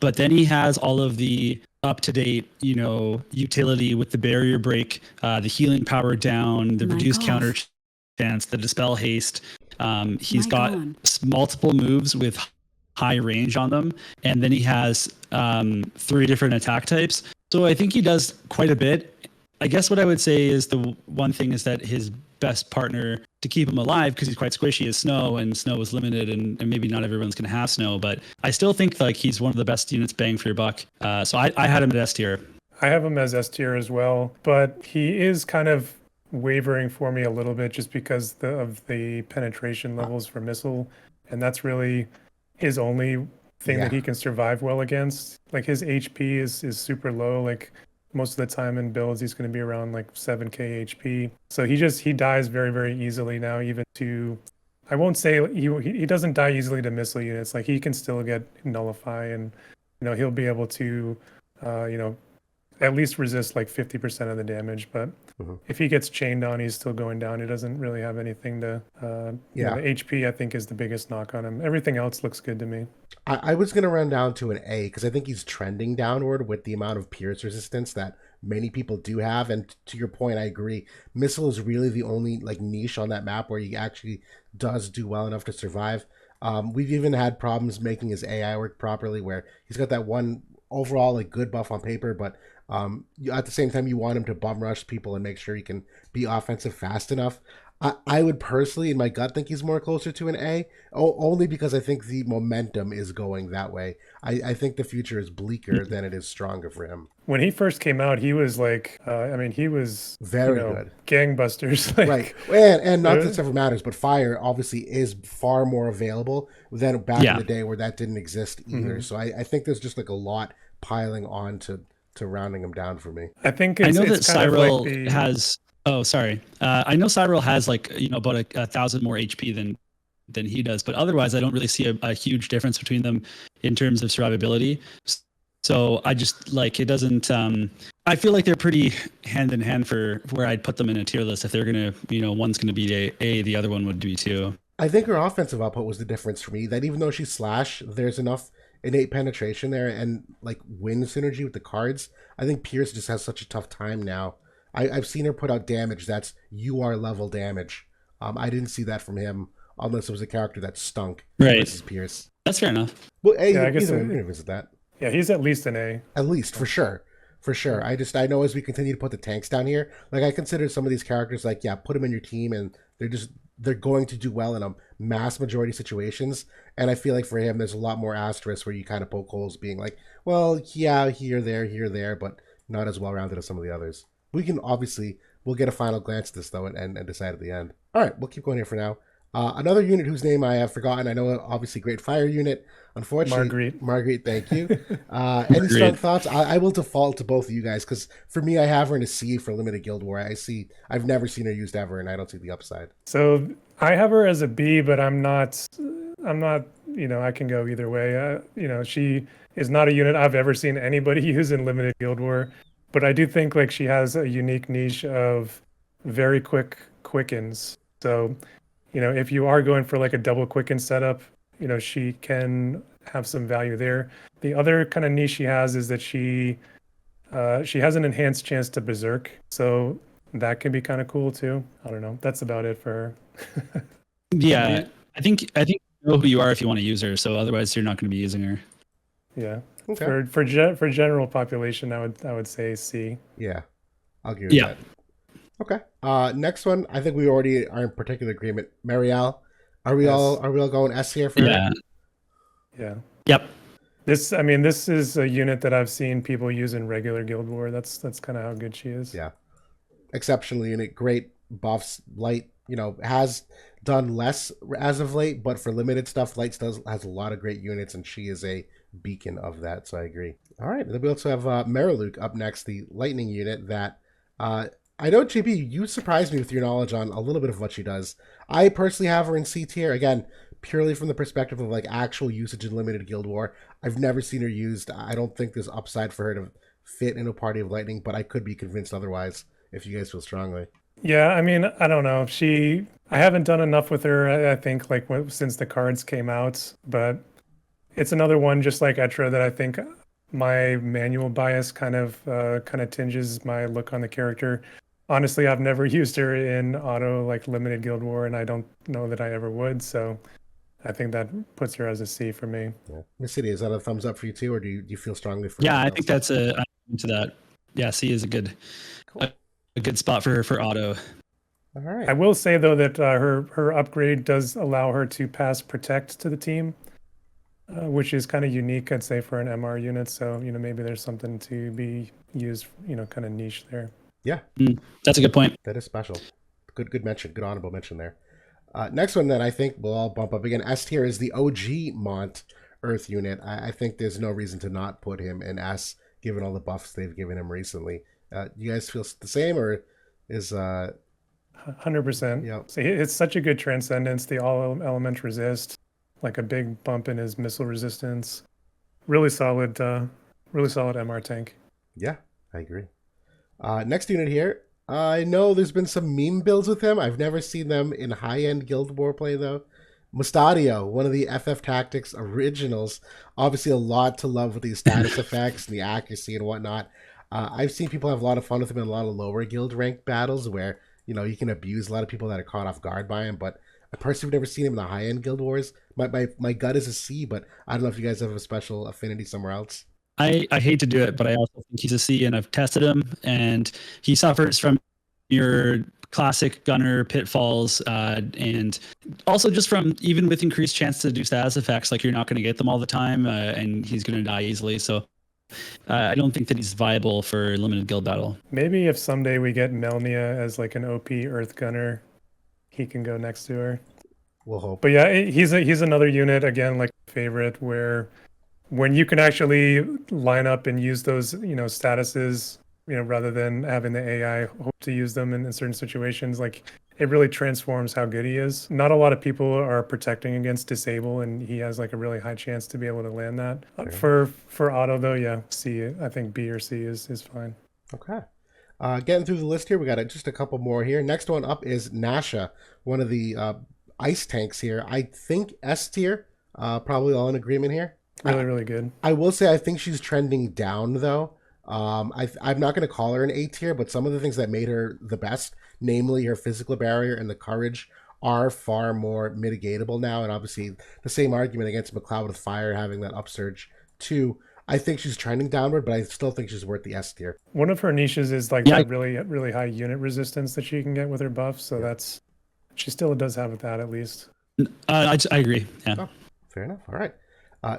But then he has all of the up-to-date, utility with the barrier break, the healing power down, the reduced counter chance, the dispel haste. He's got multiple moves with high range on them, and then he has 3 different attack types. So I think he does quite a bit. I guess what I would say is the one thing is that his best partner to keep him alive, because he's quite squishy, is Snow, and Snow is limited, and maybe not everyone's going to have Snow, but I still think like he's one of the best units bang for your buck. So I had him at S tier. I have him as S tier as well, but he is kind of wavering for me a little bit just because of the penetration levels for missile, and that's really his only thing Yeah. that he can survive well against. Like his HP is super low. Like most of the time in builds, he's going to be around like 7k HP. So he dies very, very easily now, even to, I won't say he doesn't die easily to missile units. Like he can still get nullify, and he'll be able to at least resist like 50% of the damage. But if he gets chained on, he's still going down. He doesn't really have anything to the HP, I think, is the biggest knock on him. Everything else looks good to me. I was going to run down to an A because I think he's trending downward with the amount of pierce resistance that many people do have. And to your point, I agree. Missile is really the only like niche on that map where he actually does do well enough to survive. We've even had problems making his AI work properly, where he's got that one overall like good buff on paper, but at the same time you want him to bum rush people and make sure he can be offensive fast enough. I would personally, in my gut, think he's more closer to an A, only because I think the momentum is going that way. I think the future is bleaker than it is stronger for him. When he first came out, he was like, he was very good, gangbusters. Like, right, and not that this ever matters, but fire obviously is far more available than back in the day where that didn't exist either. So I think there's just like a lot piling on to rounding him down for me. I think I know that Cyrell has. Oh, sorry. I know Cyrell has like about 1,000 more HP than he does, but otherwise I don't really see a huge difference between them in terms of survivability. So I just like it doesn't. I feel like they're pretty hand in hand for where I'd put them in a tier list. If they're gonna, one's gonna be A, the other one would be 2. I think her offensive output was the difference for me. That even though she's slash, there's enough innate penetration there and like win synergy with the cards. I think Pierce just has such a tough time now. I've seen her put out damage that's UR level damage. I didn't see that from him unless it was a character that stunk. Right. Versus Pierce. That's fair enough. Well, A, I guess we're going to visit that. Yeah, he's at least an A. At least, for sure. For sure. I know as we continue to put the tanks down here, like I consider some of these characters like, yeah, put them in your team and they're going to do well in a mass majority situations. And I feel like for him, there's a lot more asterisks where you kind of poke holes being like, well, yeah, here, there, but not as well-rounded as some of the others. We'll get a final glance at this, though, and decide at the end. All right, we'll keep going here for now. Another unit whose name I have forgotten. I know, obviously, great fire unit. Unfortunately, Margaret, thank you. Any strong thoughts? I will default to both of you guys, because for me, I have her in a C for Limited Guild War. I've never seen her used ever, and I don't see the upside. So I have her as a B, but I'm not, I can go either way. She is not a unit I've ever seen anybody use in Limited Guild War. But I do think like she has a unique niche of very quick quickens. So, if you are going for like a double quicken setup, she can have some value there. The other kind of niche she has is that she has an enhanced chance to berserk. So that can be kind of cool too. I don't know. That's about it for her. Yeah, I think you know who you are if you want to use her. So otherwise, you're not going to be using her. Yeah. Okay. For general population, I would say C. Yeah, I'll give you that. Okay. Next one, I think we already are in particular agreement. Marielle, are we all going S here for her? Yeah. Yep. This is a unit that I've seen people use in regular Guild War. That's kind of how good she is. Yeah. Exceptional unit, great buffs. Light, has done less as of late, but for limited stuff, Light has a lot of great units, and she is a beacon of that, so I agree. All right, then we also have Mariluke up next, the lightning unit that I know, JP, you surprised me with your knowledge on a little bit of what she does. I personally have her in C tier, again, purely from the perspective of like actual usage in Limited Guild War. I've never seen her used. I don't think there's upside for her to fit in a party of lightning, but I could be convinced otherwise if you guys feel strongly. Yeah, I don't know. I haven't done enough with her, I think, like since the cards came out, but it's another one just like Etra that I think my manual bias kind of tinges my look on the character. Honestly, I've never used her in auto like Limited Guild War, and I don't know that I ever would, so I think that puts her as a C for me. Yeah. Mysidia, is that a thumbs up for you too, or do you feel strongly for? Yeah, I think that's I'm into that. Yeah, C is a good spot for auto. All right. I will say though that her upgrade does allow her to pass protect to the team, which is kind of unique, I'd say, for an MR unit. So maybe there's something to be used, kind of niche there. Yeah, that's a good point. That is special. Good mention. Good honorable mention there. Next one that I think we'll all bump up again. S tier is the OG Mont. Earth unit. I think there's no reason to not put him in S, given all the buffs they've given him recently. You guys feel the same, or is 100%. Yep. So it's such a good transcendence. The all element resist, like a big bump in his missile resistance. Really solid MR tank. Yeah, I agree. Next unit here. I know there's been some meme builds with him. I've never seen them in high-end Guild War play, though. Mustadio, one of the FF Tactics originals. Obviously, a lot to love with these status effects and the accuracy and whatnot. I've seen people have a lot of fun with him in a lot of lower guild rank battles where, you know, you can abuse a lot of people that are caught off guard by him. But I personally have never seen him in the high-end Guild Wars. My gut is a C, but I don't know if you guys have a special affinity somewhere else. I hate to do it, but I also think he's a C, and I've tested him, and he suffers from your classic gunner pitfalls, and also just from, even with increased chance to do status effects, like you're not going to get them all the time, and he's going to die easily. So I don't think that he's viable for limited guild battle. Maybe if someday we get Melnia as like an OP Earth gunner, he can go next to her. We'll hope. But yeah, he's another unit, again, like favorite, where when you can actually line up and use those, you know, statuses, you know, rather than having the AI hope to use them in certain situations, like it really transforms how good he is. Not a lot of people are protecting against disable, and he has like a really high chance to be able to land that. For auto though, yeah, C. I think B or C is fine. Okay. Getting through the list here, we got just a couple more here. Next one up is Nasha, one of the ice tanks here. I think S tier. Probably all in agreement here. Really good. I will say I think she's trending down though. I'm not going to call her an A tier, but some of the things that made her the best, namely her physical barrier and the courage, are far more mitigatable now. And obviously the same argument against McLeod with fire having that upsurge too. I think she's trending downward, but I still think she's worth the S tier. One of her niches is like that really high unit resistance that she can get with her buff. So she still does have that at least. I agree. Yeah. Oh, fair enough. All right.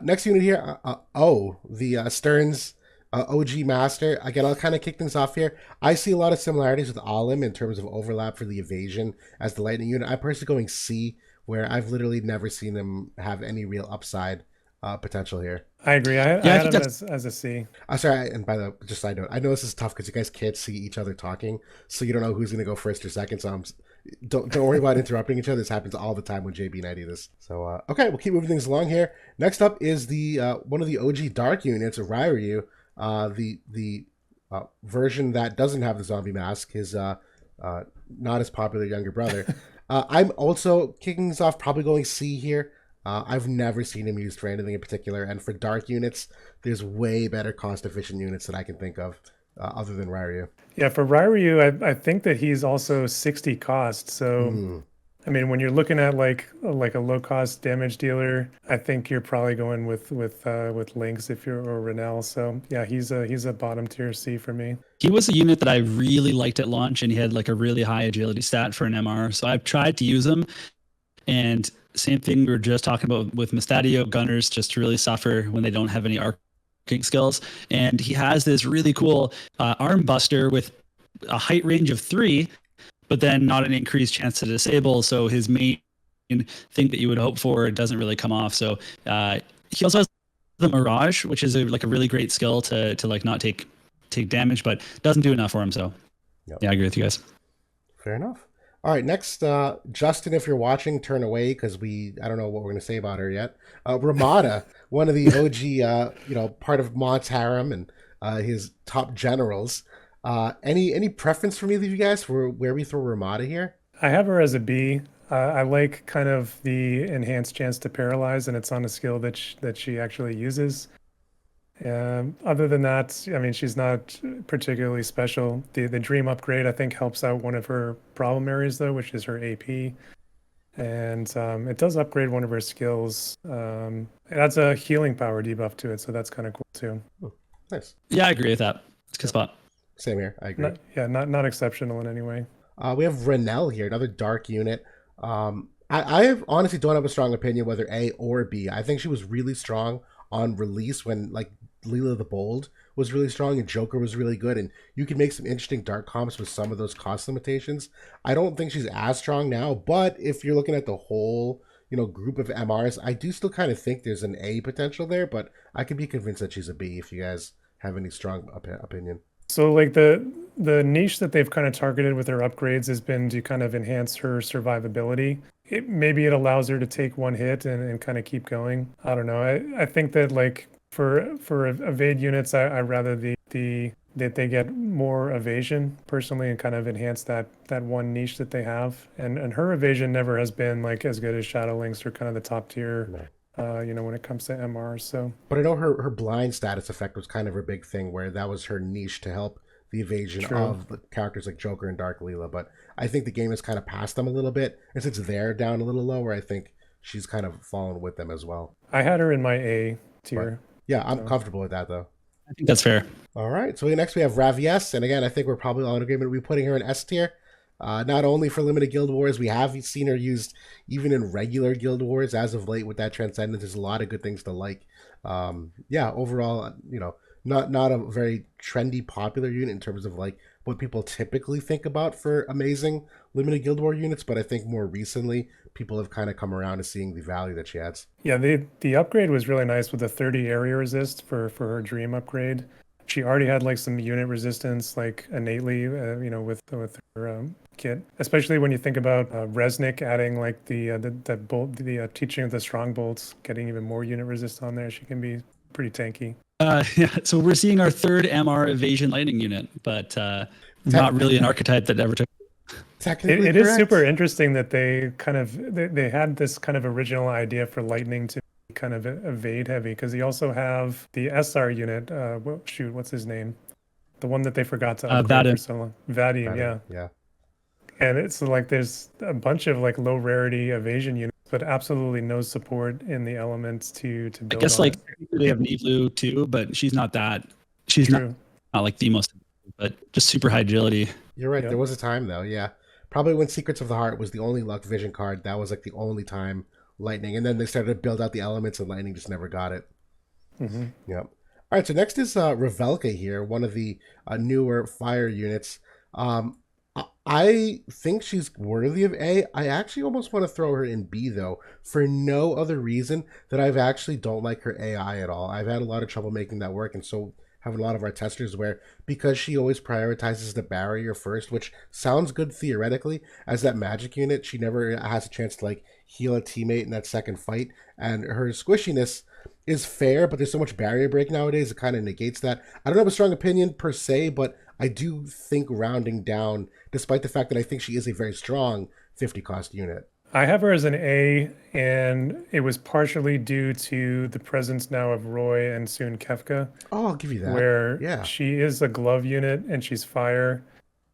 Next unit here, the Stearns OG Master. Again, I'll kind of kick things off here. I see a lot of similarities with Olim in terms of overlap for the evasion as the lightning unit. I'm personally going C, where I've literally never seen them have any real upside potential here. I agree. I had him as a C. Sorry, and by the way, just side note, I know this is tough because you guys can't see each other talking, so you don't know who's going to go first or second, so don't worry about interrupting each other. This happens all the time when JB and I do this. So, okay, we'll keep moving things along here. Next up is the one of the OG Dark units, Ryu, the version that doesn't have the zombie mask, his not as popular younger brother. I'm also kicking this off, probably going C here. I've never seen him used for anything in particular, and for Dark units, there's way better cost-efficient units that I can think of other than Ryu. Yeah, for Ryu, I think that he's also 60 cost. So, I mean, when you're looking at like a low cost damage dealer, I think you're probably going with Lynx or Renell. So yeah, he's a bottom tier C for me. He was a unit that I really liked at launch, and he had like a really high agility stat for an MR. So I've tried to use him, and same thing we were just talking about with Mustadio. Gunners just really suffer when they don't have any arc skills, and he has this really cool arm buster with a height range of 3, but then not an increased chance to disable. So his main thing that you would hope for doesn't really come off. So he also has the Mirage, which is a really great skill to like not take damage, but doesn't do enough for him. So yeah, I agree with you guys. Fair enough. All right, next, Justin, if you're watching, turn away because I don't know what we're going to say about her yet. Ramada, one of the OG, part of Mont's harem and his top generals. Any preference from either of you guys for where we throw Ramada here? I have her as a B. I like kind of the enhanced chance to paralyze, and it's on a skill that she actually uses. Other than that, I mean, she's not particularly special. The dream upgrade, I think, helps out one of her problem areas, though, which is her AP. And it does upgrade one of her skills. It adds a healing power debuff to it, so that's kind of cool, too. Oh, nice. Yeah, I agree with that. It's a good spot. Same here. I agree. Not exceptional in any way. We have Renell here, another dark unit. I honestly don't have a strong opinion whether A or B. I think she was really strong on release when, like, Leela the Bold was really strong and Joker was really good, and you can make some interesting dark comps with some of those cost limitations. I don't think she's as strong now, but if you're looking at the whole, group of MRs. I do still kind of think there's an A potential there, but I could be convinced that she's a B if you guys have any strong opinion. So like the niche that they've kind of targeted with their upgrades has been to kind of enhance her survivability. Maybe it allows her to take one hit and kind of keep going. I don't know. I think that like for evade units, I rather that they get more evasion personally and kind of enhance that one niche that they have. And her evasion never has been like as good as Shadow Link's or kind of the top tier. No. When it comes to MR. So, but I know her blind status effect was kind of her big thing, where that was her niche to help the evasion of the characters like Joker and Dark Leela. But I think the game has kind of passed them a little bit, and since they're down a little lower, I think she's kind of fallen with them as well. I had her in my A tier. But, yeah, I'm comfortable with that though. I think that's fair. All right, so next we have Ravias, and again, I think we're probably all in agreement. We're putting her in S tier. Not only for limited Guild Wars, we have seen her used even in regular Guild Wars as of late with that Transcendence. There's a lot of good things to like. Overall, not a very trendy, popular unit in terms of like what people typically think about for amazing limited Guild War units, but I think more recently people have kind of come around to seeing the value that she adds. Yeah, the upgrade was really nice with the 30 area resist for her dream upgrade. She already had like some unit resistance, like innately, with her kit. Especially when you think about Resnick adding like that bolt, the teaching of the strong bolts, getting even more unit resist on there. She can be pretty tanky. So we're seeing our third MR evasion lightning unit, but not really an archetype that ever took. Technically, it is super interesting that they had this kind of original idea for lightning to kind of evade heavy, because you also have the SR unit. What's his name? The one that they forgot to upgrade for so long. Vadim, yeah. And it's like there's a bunch of like low rarity evasion units, but absolutely no support in the elements to build. I guess on like they have Niblu too, but she's not that. She's not like the most, but just super high agility. You're right. Yep. There was a time though, yeah. Probably when Secrets of the Heart was the only luck vision card, that was like the only time lightning, and then they started to build out the elements and lightning just never got it. Mm-hmm. Yep. All right, so next is Ravalka here, one of the newer fire units. I think she's worthy of A. I actually almost want to throw her in B though, for no other reason that I've actually don't like her AI at all. I've had a lot of trouble making that work, and so have a lot of our testers, where because she always prioritizes the barrier first, which sounds good theoretically as that magic unit, she never has a chance to like heal a teammate in that second fight, and her squishiness is fair, but there's so much barrier break nowadays, it kind of negates that. I don't have a strong opinion per se, but I do think rounding down, despite the fact that I think she is a very strong 50 cost unit. I have her as an A, and it was partially due to the presence now of Roy and soon Kefka. Oh, I'll give you that. Where she is a glove unit and she's fire,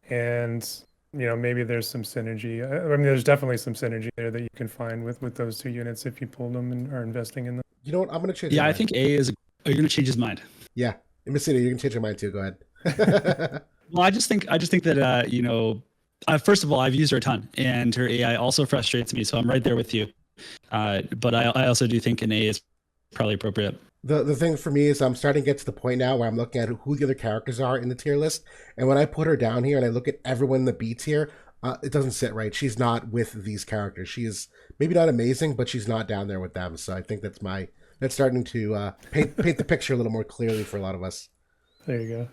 and maybe there's some synergy. I mean, there's definitely some synergy there that you can find with those two units if you pull them and are investing in them. You know what? I'm going to change. Yeah, I think A is. Are you going to change his mind? Yeah, in Mysidia, you can change your mind too. Go ahead. Well, I just think that first of all, I've used her a ton, and her AI also frustrates me, so I'm right there with you. But I also do think an A is probably appropriate. The thing for me is I'm starting to get to the point now where I'm looking at who the other characters are in the tier list, and when I put her down here and I look at everyone in the B tier, it doesn't sit right. She's not with these characters. She is maybe not amazing, but she's not down there with them. So I think that's starting to paint the picture a little more clearly for a lot of us. There you go.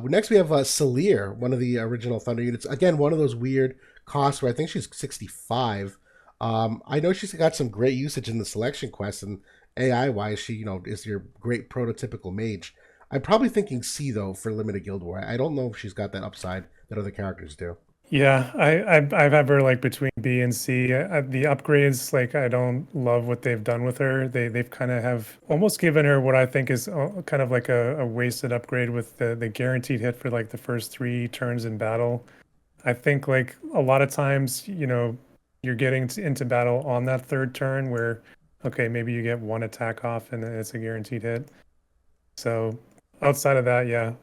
Next we have Cyrell, one of the original Thunder units. Again, one of those weird costs where I think she's 65. I know she's got some great usage in the selection quest, and AI-wise, she is your great prototypical mage. I'm probably thinking C though for limited Guild War. I don't know if she's got that upside that other characters do. Yeah, I've had her like between B and C. The upgrades, like I don't love what they've done with her. They've kind of have almost given her what I think is kind of like a wasted upgrade with the guaranteed hit for like the first 3 turns in battle. I think like a lot of times, you're getting into battle on that 3rd turn where, okay, maybe you get 1 attack off and it's a guaranteed hit. So outside of that, yeah,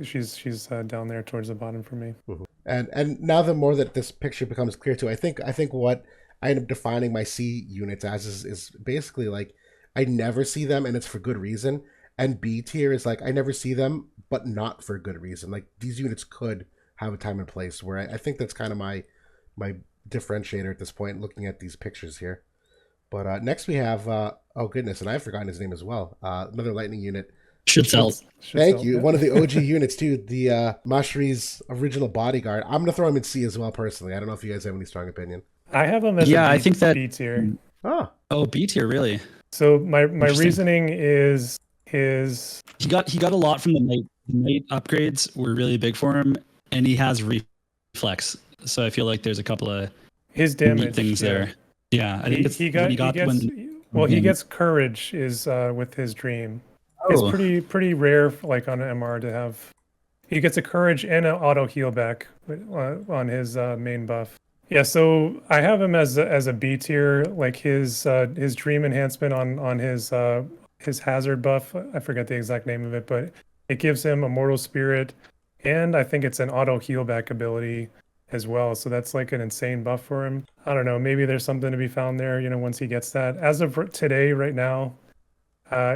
she's down there towards the bottom for me. Mm-hmm. And now the more that this picture becomes clear too, I think what I end up defining my C units as is basically like I never see them and it's for good reason. And B tier is like I never see them but not for good reason. Like these units could have a time and place, where I think that's kind of my differentiator at this point looking at these pictures here. But next we have, oh goodness, and I've forgotten his name as well. Another lightning unit. Should sell. Thank you. One of the OG units too, the Mashri's original bodyguard. I'm gonna throw him in C as well personally. I don't know if you guys have any strong opinion. I have him as I think that B tier. Oh, B tier, really? So my reasoning is he got a lot from the knight. The knight upgrades were really big for him, and he has reflex. So I feel like there's a couple of his damage things there. Yeah, I think he gets courage is with his dream. Oh. It's pretty rare, like on an MR, to have. He gets a courage and an auto heal back on his main buff. Yeah, so I have him as a B tier. Like his dream enhancement on his hazard buff. I forget the exact name of it, but it gives him a mortal spirit, and I think it's an auto heal back ability as well. So that's like an insane buff for him. I don't know. Maybe there's something to be found there. Once he gets that. As of today, right now,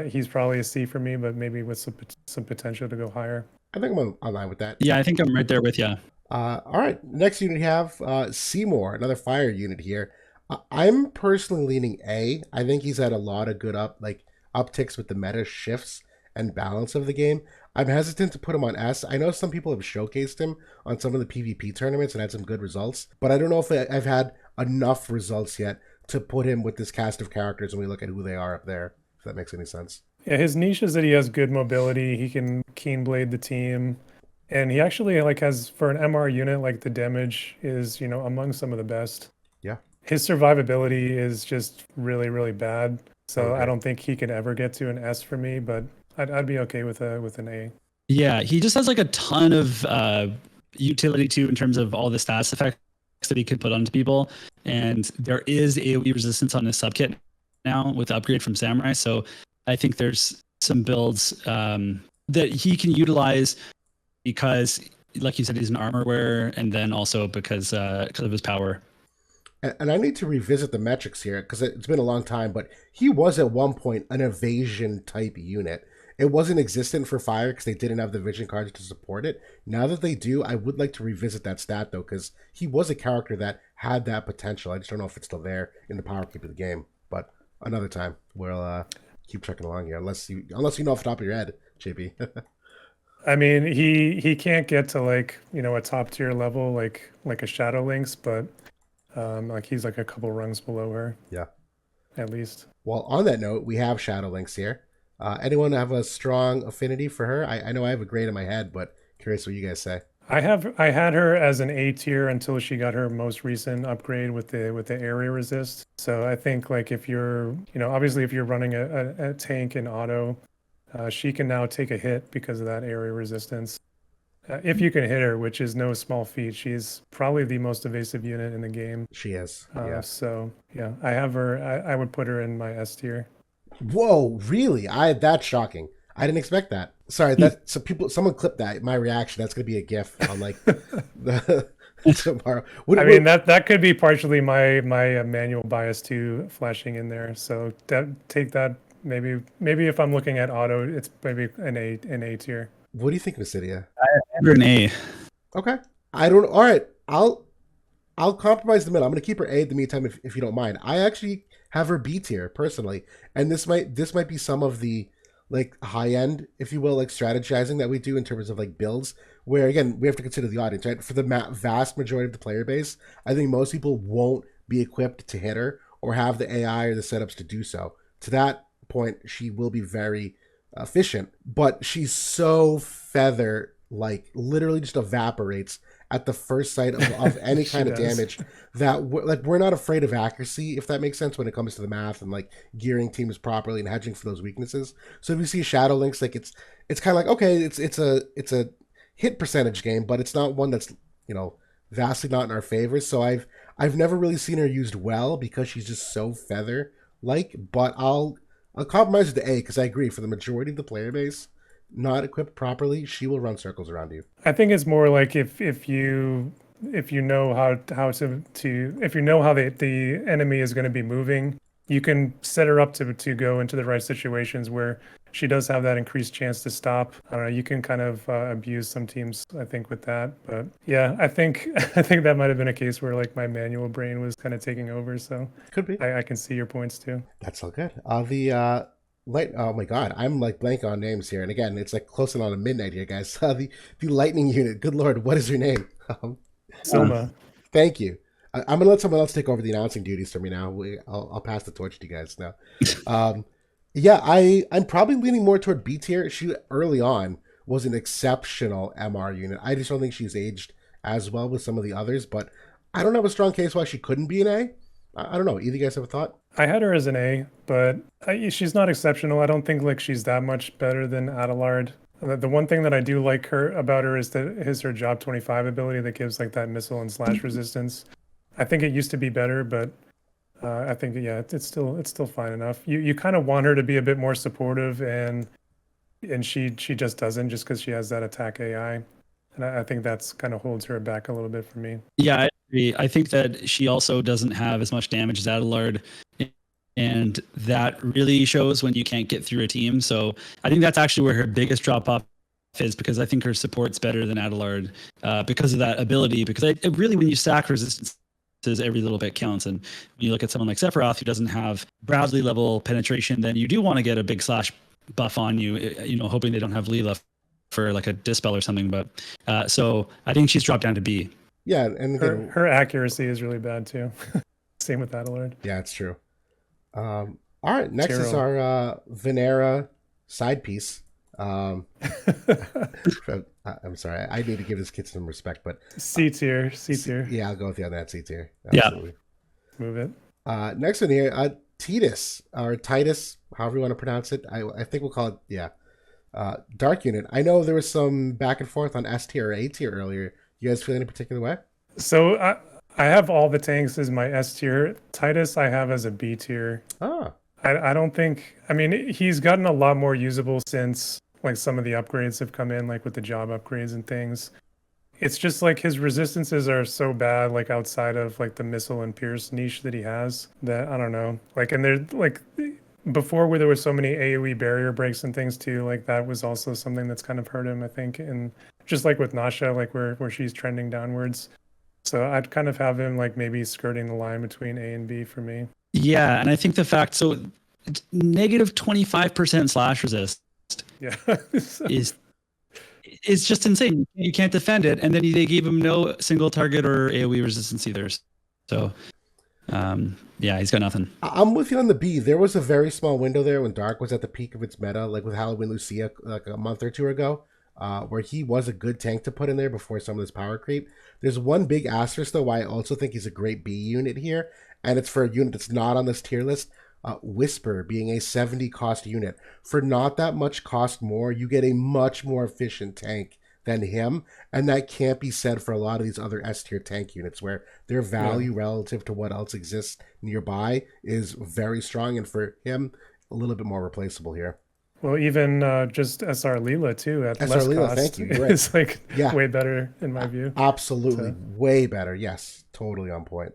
he's probably a C for me, but maybe with some potential to go higher. I think I'm online with that. Yeah, I think I'm right there with you. All right, next unit we have Seymour, another fire unit here. I'm personally leaning A. I think he's had a lot of good upticks with the meta shifts and balance of the game. I'm hesitant to put him on S. I know some people have showcased him on some of the PvP tournaments and had some good results, but I don't know if I've had enough results yet to put him with this cast of characters when we look at who they are up there, if that makes any sense. Yeah, his niche is that he has good mobility. He can keen blade the team. And he actually has, for an MR unit, like the damage is, among some of the best. Yeah. His survivability is just really, really bad. So Okay. I don't think he could ever get to an S for me, but I'd be okay with an A. Yeah, he just has like a ton of utility too in terms of all the status effects that he could put onto people. And there is AoE resistance on his subkit now with the upgrade from Samurai. So I think there's some builds that he can utilize because, like you said, he's an armor wearer, and then also because of his power. And I need to revisit the metrics here because it's been a long time, but he was at one point an evasion type unit. It wasn't existent for fire because they didn't have the vision cards to support it. Now that they do, I would like to revisit that stat though, because he was a character that had that potential. I just don't know if it's still there in the power keep of the game. But another time, we'll keep checking along here, unless you know off the top of your head, JP. I mean, he can't get to a top tier level like a Shadow Lynx, but he's like a couple rungs below her. Yeah, at least. Well, on that note, we have Shadow Lynx here. Anyone have a strong affinity for her? I know I have a grade in my head, but curious what you guys say. I had her as an A tier until she got her most recent upgrade with the area resist. So I think if you're obviously if you're running a tank in auto, she can now take a hit because of that area resistance. If you can hit her, which is no small feat. She's probably the most evasive unit in the game. She is. Yeah. So yeah, I have her. I would put her in my S tier. Whoa, really? That's shocking. I didn't expect that. Sorry, someone clip that. My reaction. That's gonna be a GIF on the tomorrow. That could be partially my manual bias too flashing in there. So take that. Maybe if I'm looking at auto, it's maybe an A tier. What do you think, Mysidia? I have an A. Okay. I don't. All right. I'll compromise the middle. I'm gonna keep her A in the meantime, if you don't mind. I actually have her B tier personally, and this might be some of the high end, if you will, strategizing that we do in terms of builds. Where again, we have to consider the audience, right? For the vast majority of the player base, I think most people won't be equipped to hit her or have the AI or the setups to do so. To that point, she will be very efficient, but she's so feather, literally just evaporates at the first sight of any kind of damage that we're not afraid of accuracy, if that makes sense, when it comes to the math and gearing teams properly and hedging for those weaknesses. So if you see Shadow Lynx, it's kind of okay, it's a hit percentage game, but it's not one that's vastly not in our favor. So I've never really seen her used well because she's just so feather but I'll compromise with the A because I agree, for the majority of the player base not equipped properly, she will run circles around you. I think it's more if you know how the enemy is going to be moving, you can set her up to go into the right situations where she does have that increased chance to stop. I don't know. You can kind of abuse some teams, I think, with that. But yeah, I think I think that might have been a case where like my manual brain was kind of taking over. So Could be. I can see your points too. That's all good. The light. Oh my god, I'm like blank on names here. And again, it's like closing on a midnight here, guys. The lightning unit. Good lord, what is your name? Silma. Thank you. I'm gonna let someone else take over the announcing duties for me now. I'll pass the torch to you guys now. Yeah, I'm probably leaning more toward B tier. She early on was an exceptional MR unit. I just don't think she's aged as well with some of the others, but I don't have a strong case why she couldn't be an A. I don't know. Either you guys have a thought? I had her as an A, but she's not exceptional. I don't think like she's that much better than Adelard. The one thing that I do like about her is her job 25 ability that gives like that missile and slash resistance. I think it used to be better, but I think it's still fine enough. You kind of want her to be a bit more supportive, and she just doesn't, just because she has that attack AI, and I think that's kind of holds her back a little bit for me. Yeah, I agree. I think that she also doesn't have as much damage as Adelard, and that really shows when you can't get through a team. So I think that's actually where her biggest drop off is, because I think her support's better than Adelard because of that ability. Because it really, when you stack resistance, every little bit counts. And when you look at someone like Sephiroth, who doesn't have Bradley level penetration, then you do want to get a big slash buff on you, hoping they don't have Leela for like a dispel or something. But so I think she's dropped down to B. Yeah, and her accuracy is really bad too. Same with Adelard. Yeah, it's true. All right, next Cyrell. is our Venera side piece. I'm sorry, I need to give this kid some respect, but C tier. Yeah, I'll go with you on that C tier. Absolutely. Yeah, move it. Next one here, Titus or Titus, however you want to pronounce it. I think we'll call it Dark Unit. I know there was some back and forth on S tier or A tier earlier. You guys feel any particular way? So I have all the tanks as my S tier. Titus I have as a B tier. Ah. I don't think. I mean, he's gotten a lot more usable since like some of the upgrades have come in, like with the job upgrades and things. It's just like his resistances are so bad, like outside of like the missile and pierce niche that he has, that I don't know. Like, and there's like before where there was so many AoE barrier breaks and things too, like that was also something that's kind of hurt him, I think. And just like with Nasha, like where she's trending downwards. So I'd kind of have him like maybe skirting the line between A and B for me. Yeah, and I think the fact, so negative 25% slash resist Yeah. is just insane. You can't defend it, and then they gave him no single target or AoE resistance either. So yeah, he's got nothing. I'm with you on the B. There was a very small window there when Dark was at the peak of its meta, like with Halloween Lucia like a month or two ago, where he was a good tank to put in there before some of this power creep. There's one big asterisk though why I also think he's a great B unit here, and it's for a unit that's not on this tier list. Whisper being a 70 cost unit. For not that much cost more, you get a much more efficient tank than him, and that can't be said for a lot of these other S tier tank units where their value relative to what else exists nearby is very strong, and for him a little bit more replaceable here. Well, even just SR Leela too at SR less Leela, cost. thank you. You're right. It's like way better in my view. Absolutely, way better. Yes, totally on point.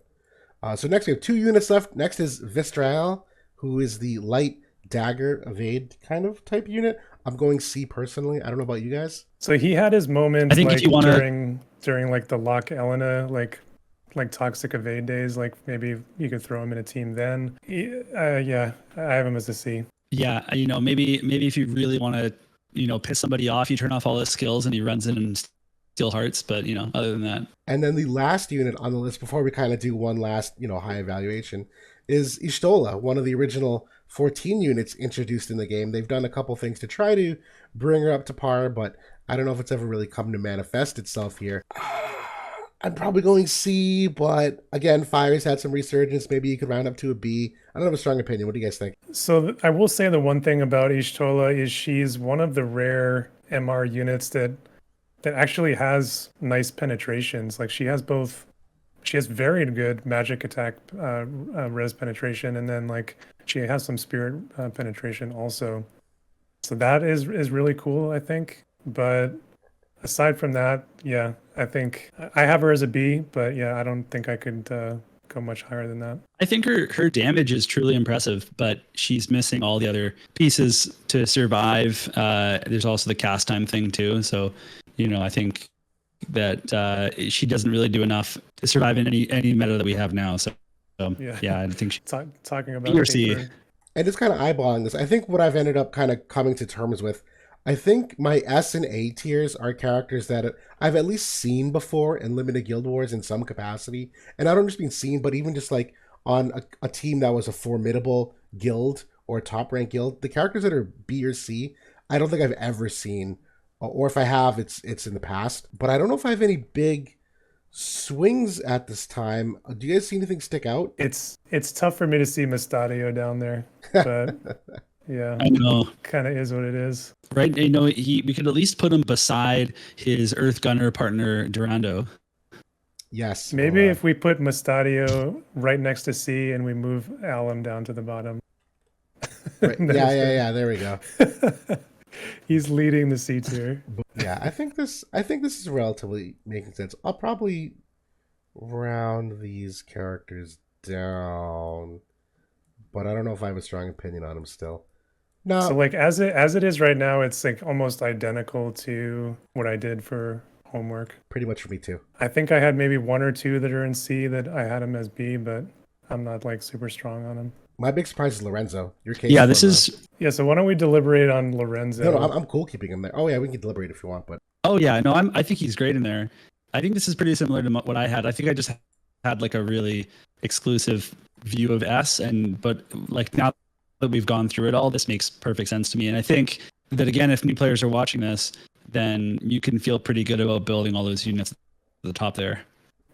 So next we have 2 units left. Next is Vistral, who is the light dagger evade kind of type unit. I'm going C personally. I don't know about you guys. So he had his moments I think like if you wanna... during like the Lock Helena like toxic evade days. Like maybe you could throw him in a team then. Yeah, I have him as a C. Yeah, maybe if you really want to, piss somebody off, you turn off all his skills and he runs in and steal hearts. But other than that. And then the last unit on the list before we kind of do one last high evaluation is Y'shtola, one of the original 14 units introduced in the game. They've done a couple things to try to bring her up to par, but I don't know if it's ever really come to manifest itself here. I'm probably going C, but again, Fire's had some resurgence. Maybe you could round up to a B. I don't have a strong opinion. What do you guys think? So I will say the one thing about Y'shtola is she's one of the rare MR units that actually has nice penetrations. Like she has very good magic attack res penetration, and then like she has some spirit penetration also. So that is really cool, I think. But aside from that, yeah, I think I have her as a B, but yeah, I don't think I could go much higher than that. I think her damage is truly impressive, but she's missing all the other pieces to survive. There's also the cast time thing too. So, I think that she doesn't really do enough to survive in any meta that we have now. So yeah, I think talking about PRC. And just kind of eyeballing this, I think what I've ended up kind of coming to terms with, I think my S and A tiers are characters that I've at least seen before in limited guild wars in some capacity. And I don't just mean seen, but even just like on a team that was a formidable guild or a top rank guild. The characters that are B or C, I don't think I've ever seen, or if I have, it's in the past. But I don't know if I have any big swings at this time. Do you guys see anything stick out? It's tough for me to see Mustadio down there, but yeah, I know. Kind of is what it is. Right? We could at least put him beside his Earth Gunner partner Durando. Yes. Maybe if we put Mustadio right next to C and we move Alum down to the bottom. Right. Yeah. There we go. He's leading the C tier. Yeah, I think this is relatively making sense. I'll probably round these characters down, but I don't know if I have a strong opinion on them still. No. So like as it is right now, it's like almost identical to what I did for homework. Pretty much for me too. I think I had maybe one or two that are in C that I had him as B, but I'm not like super strong on him. My big surprise is Lorenzo. Your case. Yeah, this is. Yeah, so why don't we deliberate on Lorenzo? No, I'm cool keeping him there. Oh yeah, we can deliberate if you want, but. Oh yeah, no, I think he's great in there. I think this is pretty similar to what I had. I think I just had like a really exclusive view of S, but like now that we've gone through it all, this makes perfect sense to me. And I think that again, if new players are watching this, then you can feel pretty good about building all those units at the top there.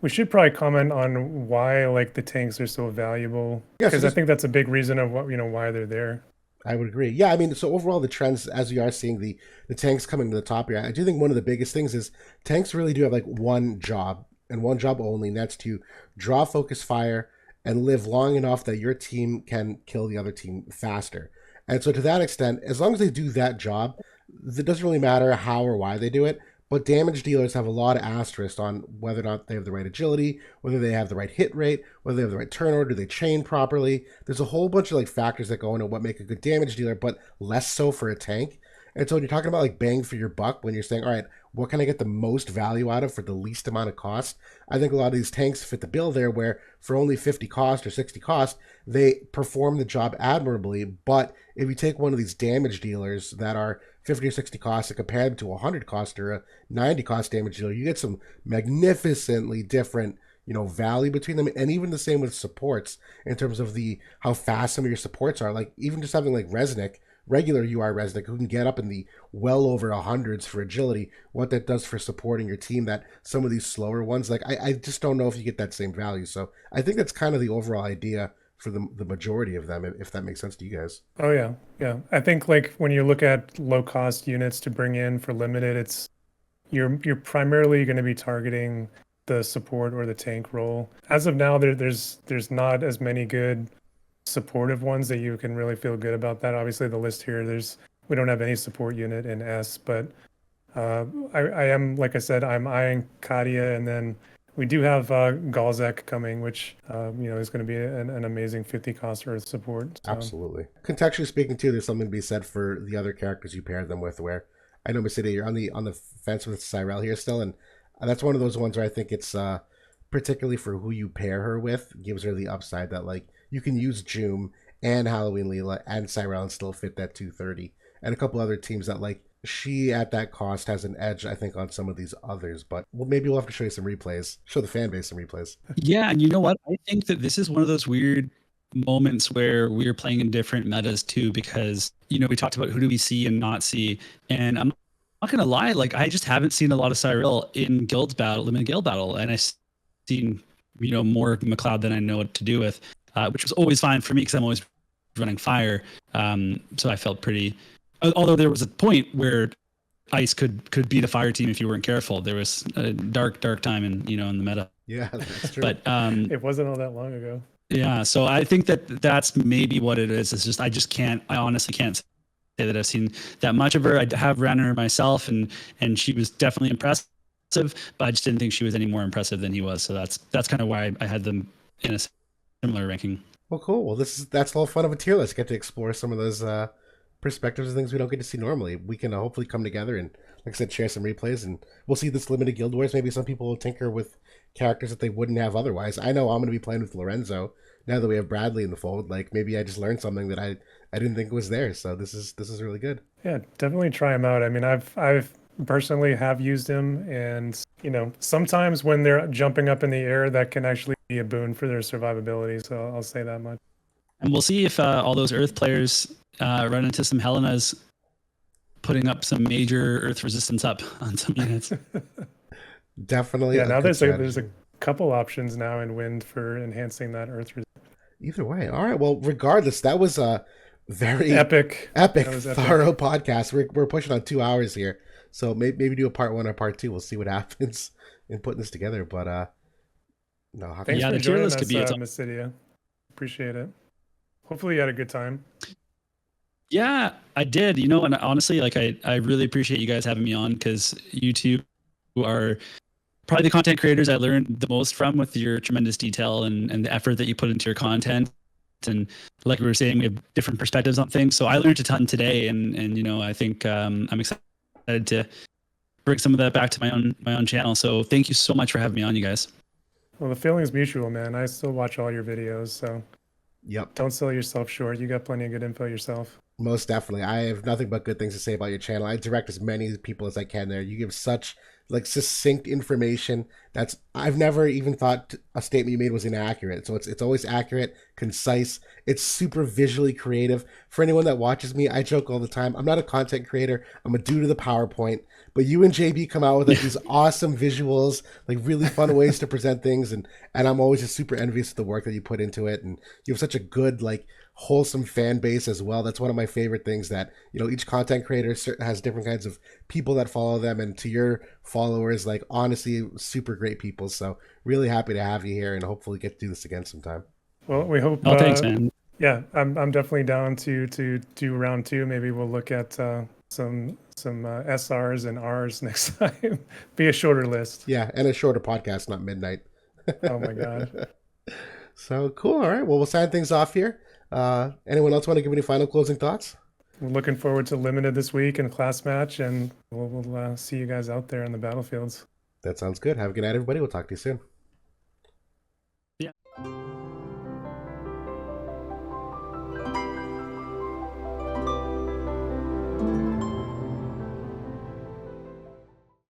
We should probably comment on why like the tanks are so valuable, because I think that's a big reason of why they're there. I would agree. Yeah, I mean, so overall the trends, as we are seeing the tanks coming to the top here, I do think one of the biggest things is tanks really do have like one job and one job only, and that's to draw focus fire and live long enough that your team can kill the other team faster. And so to that extent, as long as they do that job, it doesn't really matter how or why they do it. But damage dealers have a lot of asterisks on whether or not they have the right agility, whether they have the right hit rate, whether they have the right turn order, do they chain properly. There's a whole bunch of like factors that go into what make a good damage dealer, but less so for a tank. And so when you're talking about like bang for your buck, when you're saying, all right, what can I get the most value out of for the least amount of cost? I think a lot of these tanks fit the bill there, where for only 50 cost or 60 cost, they perform the job admirably. But if you take one of these damage dealers that are 50 or 60 cost and compare them to a 100 cost or a 90 cost damage dealer, you get some magnificently different value between them. And even the same with supports in terms of how fast some of your supports are. Like even just having like Resnick, regular UI Resnick, who can get up in the well over hundreds for agility, what that does for supporting your team, that some of these slower ones, like I just don't know if you get that same value. So I think that's kind of the overall idea for the majority of them, if that makes sense to you guys. Oh yeah. I think like when you look at low cost units to bring in for limited, it's you're primarily going to be targeting the support or the tank role. As of now, there's not as many good supportive ones that you can really feel good about that. Obviously the list here, we don't have any support unit in S, but I am, like I said, I'm eyeing Katya, and then we do have Galzek coming, which is going to be an amazing 50 cost Earth support. So. Absolutely. Contextually speaking, too, there's something to be said for the other characters you paired them with. Where I know, Mysidia, you're on the fence with Cyrell here still, and that's one of those ones where I think it's particularly for who you pair her with, gives her the upside that like you can use Joom and Halloween Leela and Cyrell and still fit that 230, and a couple other teams that like. She, at that cost, has an edge, I think, on some of these others. But maybe we'll have to show you some replays, show the fan base some replays. Yeah, and you know what? I think that this is one of those weird moments where we're playing in different metas too, because, we talked about who do we see and not see. And I'm not going to lie, like, I just haven't seen a lot of Cyrell in limited guild battle. And I've seen, more McLeod than I know what to do with, which was always fine for me because I'm always running fire. So I felt pretty... Although there was a point where ice could beat a fire team if you weren't careful. There was a dark time in the meta. Yeah, that's true. But it wasn't all that long ago. Yeah, so I think that's maybe what it is. It's just I honestly can't say that I've seen that much of her. I have ran her myself, and she was definitely impressive, but I just didn't think she was any more impressive than he was. So that's kind of why I had them in a similar ranking. Well, cool. Well, that's the whole fun of a tier list. Get to explore some of those perspectives and things we don't get to see normally. We can hopefully come together and, like I said, share some replays, and we'll see this limited Guild Wars. Maybe some people will tinker with characters that they wouldn't have otherwise. I know I'm going to be playing with Lorenzo now that we have Bradley in the fold. Like maybe I just learned something that I didn't think was there. So this is really good. Yeah, definitely try him out. I mean, I've personally have used him, and sometimes when they're jumping up in the air, that can actually be a boon for their survivability. So I'll say that much. And we'll see if all those Earth players run into some Helenas putting up some major Earth resistance up on some units. Definitely. Yeah, now there's a couple options now in Wind for enhancing that Earth resistance. Either way. All right. Well, regardless, that was a very epic, thorough podcast. We're pushing on 2 hours here. So maybe do a part 1 or part 2. We'll see what happens in putting this together. But no, thanks for joining us, Mysidia. Appreciate it. Hopefully you had a good time. Yeah, I did. And honestly, like I really appreciate you guys having me on, because you two are probably the content creators I learned the most from, with your tremendous detail and the effort that you put into your content. And like we were saying, we have different perspectives on things. So I learned a ton today, and I think I'm excited to bring some of that back to my own channel. So thank you so much for having me on, you guys. Well, the feeling's mutual, man. I still watch all your videos, so yep. Don't sell yourself short. You got plenty of good info yourself. Most definitely. I have nothing but good things to say about your channel. I direct as many people as I can there. You give such succinct information that's I've never even thought a statement you made was inaccurate. So it's always accurate, concise. It's super visually creative. For anyone that watches me, I joke all the time, I'm not a content creator. I'm a dude of the PowerPoint. But you and JB come out with these awesome visuals, really fun ways to present things, and I'm always just super envious of the work that you put into it. And you have such a good wholesome fan base as well. That's one of my favorite things, that each content creator has different kinds of people that follow them, and to your followers, honestly, super great people. So really happy to have you here, and hopefully get to do this again sometime. Well, we hope. Thanks, man. Yeah, I'm definitely down to do round 2. Maybe we'll look at some SRs and Rs next time. Be a shorter list. Yeah, and a shorter podcast, not midnight. Oh my god. So cool. All right. Well, we'll sign things off here. Anyone else want to give any final closing thoughts? We're looking forward to Limited this week and class match, and we'll see you guys out there on the battlefields. That sounds good. Have a good night, everybody. We'll talk to you soon.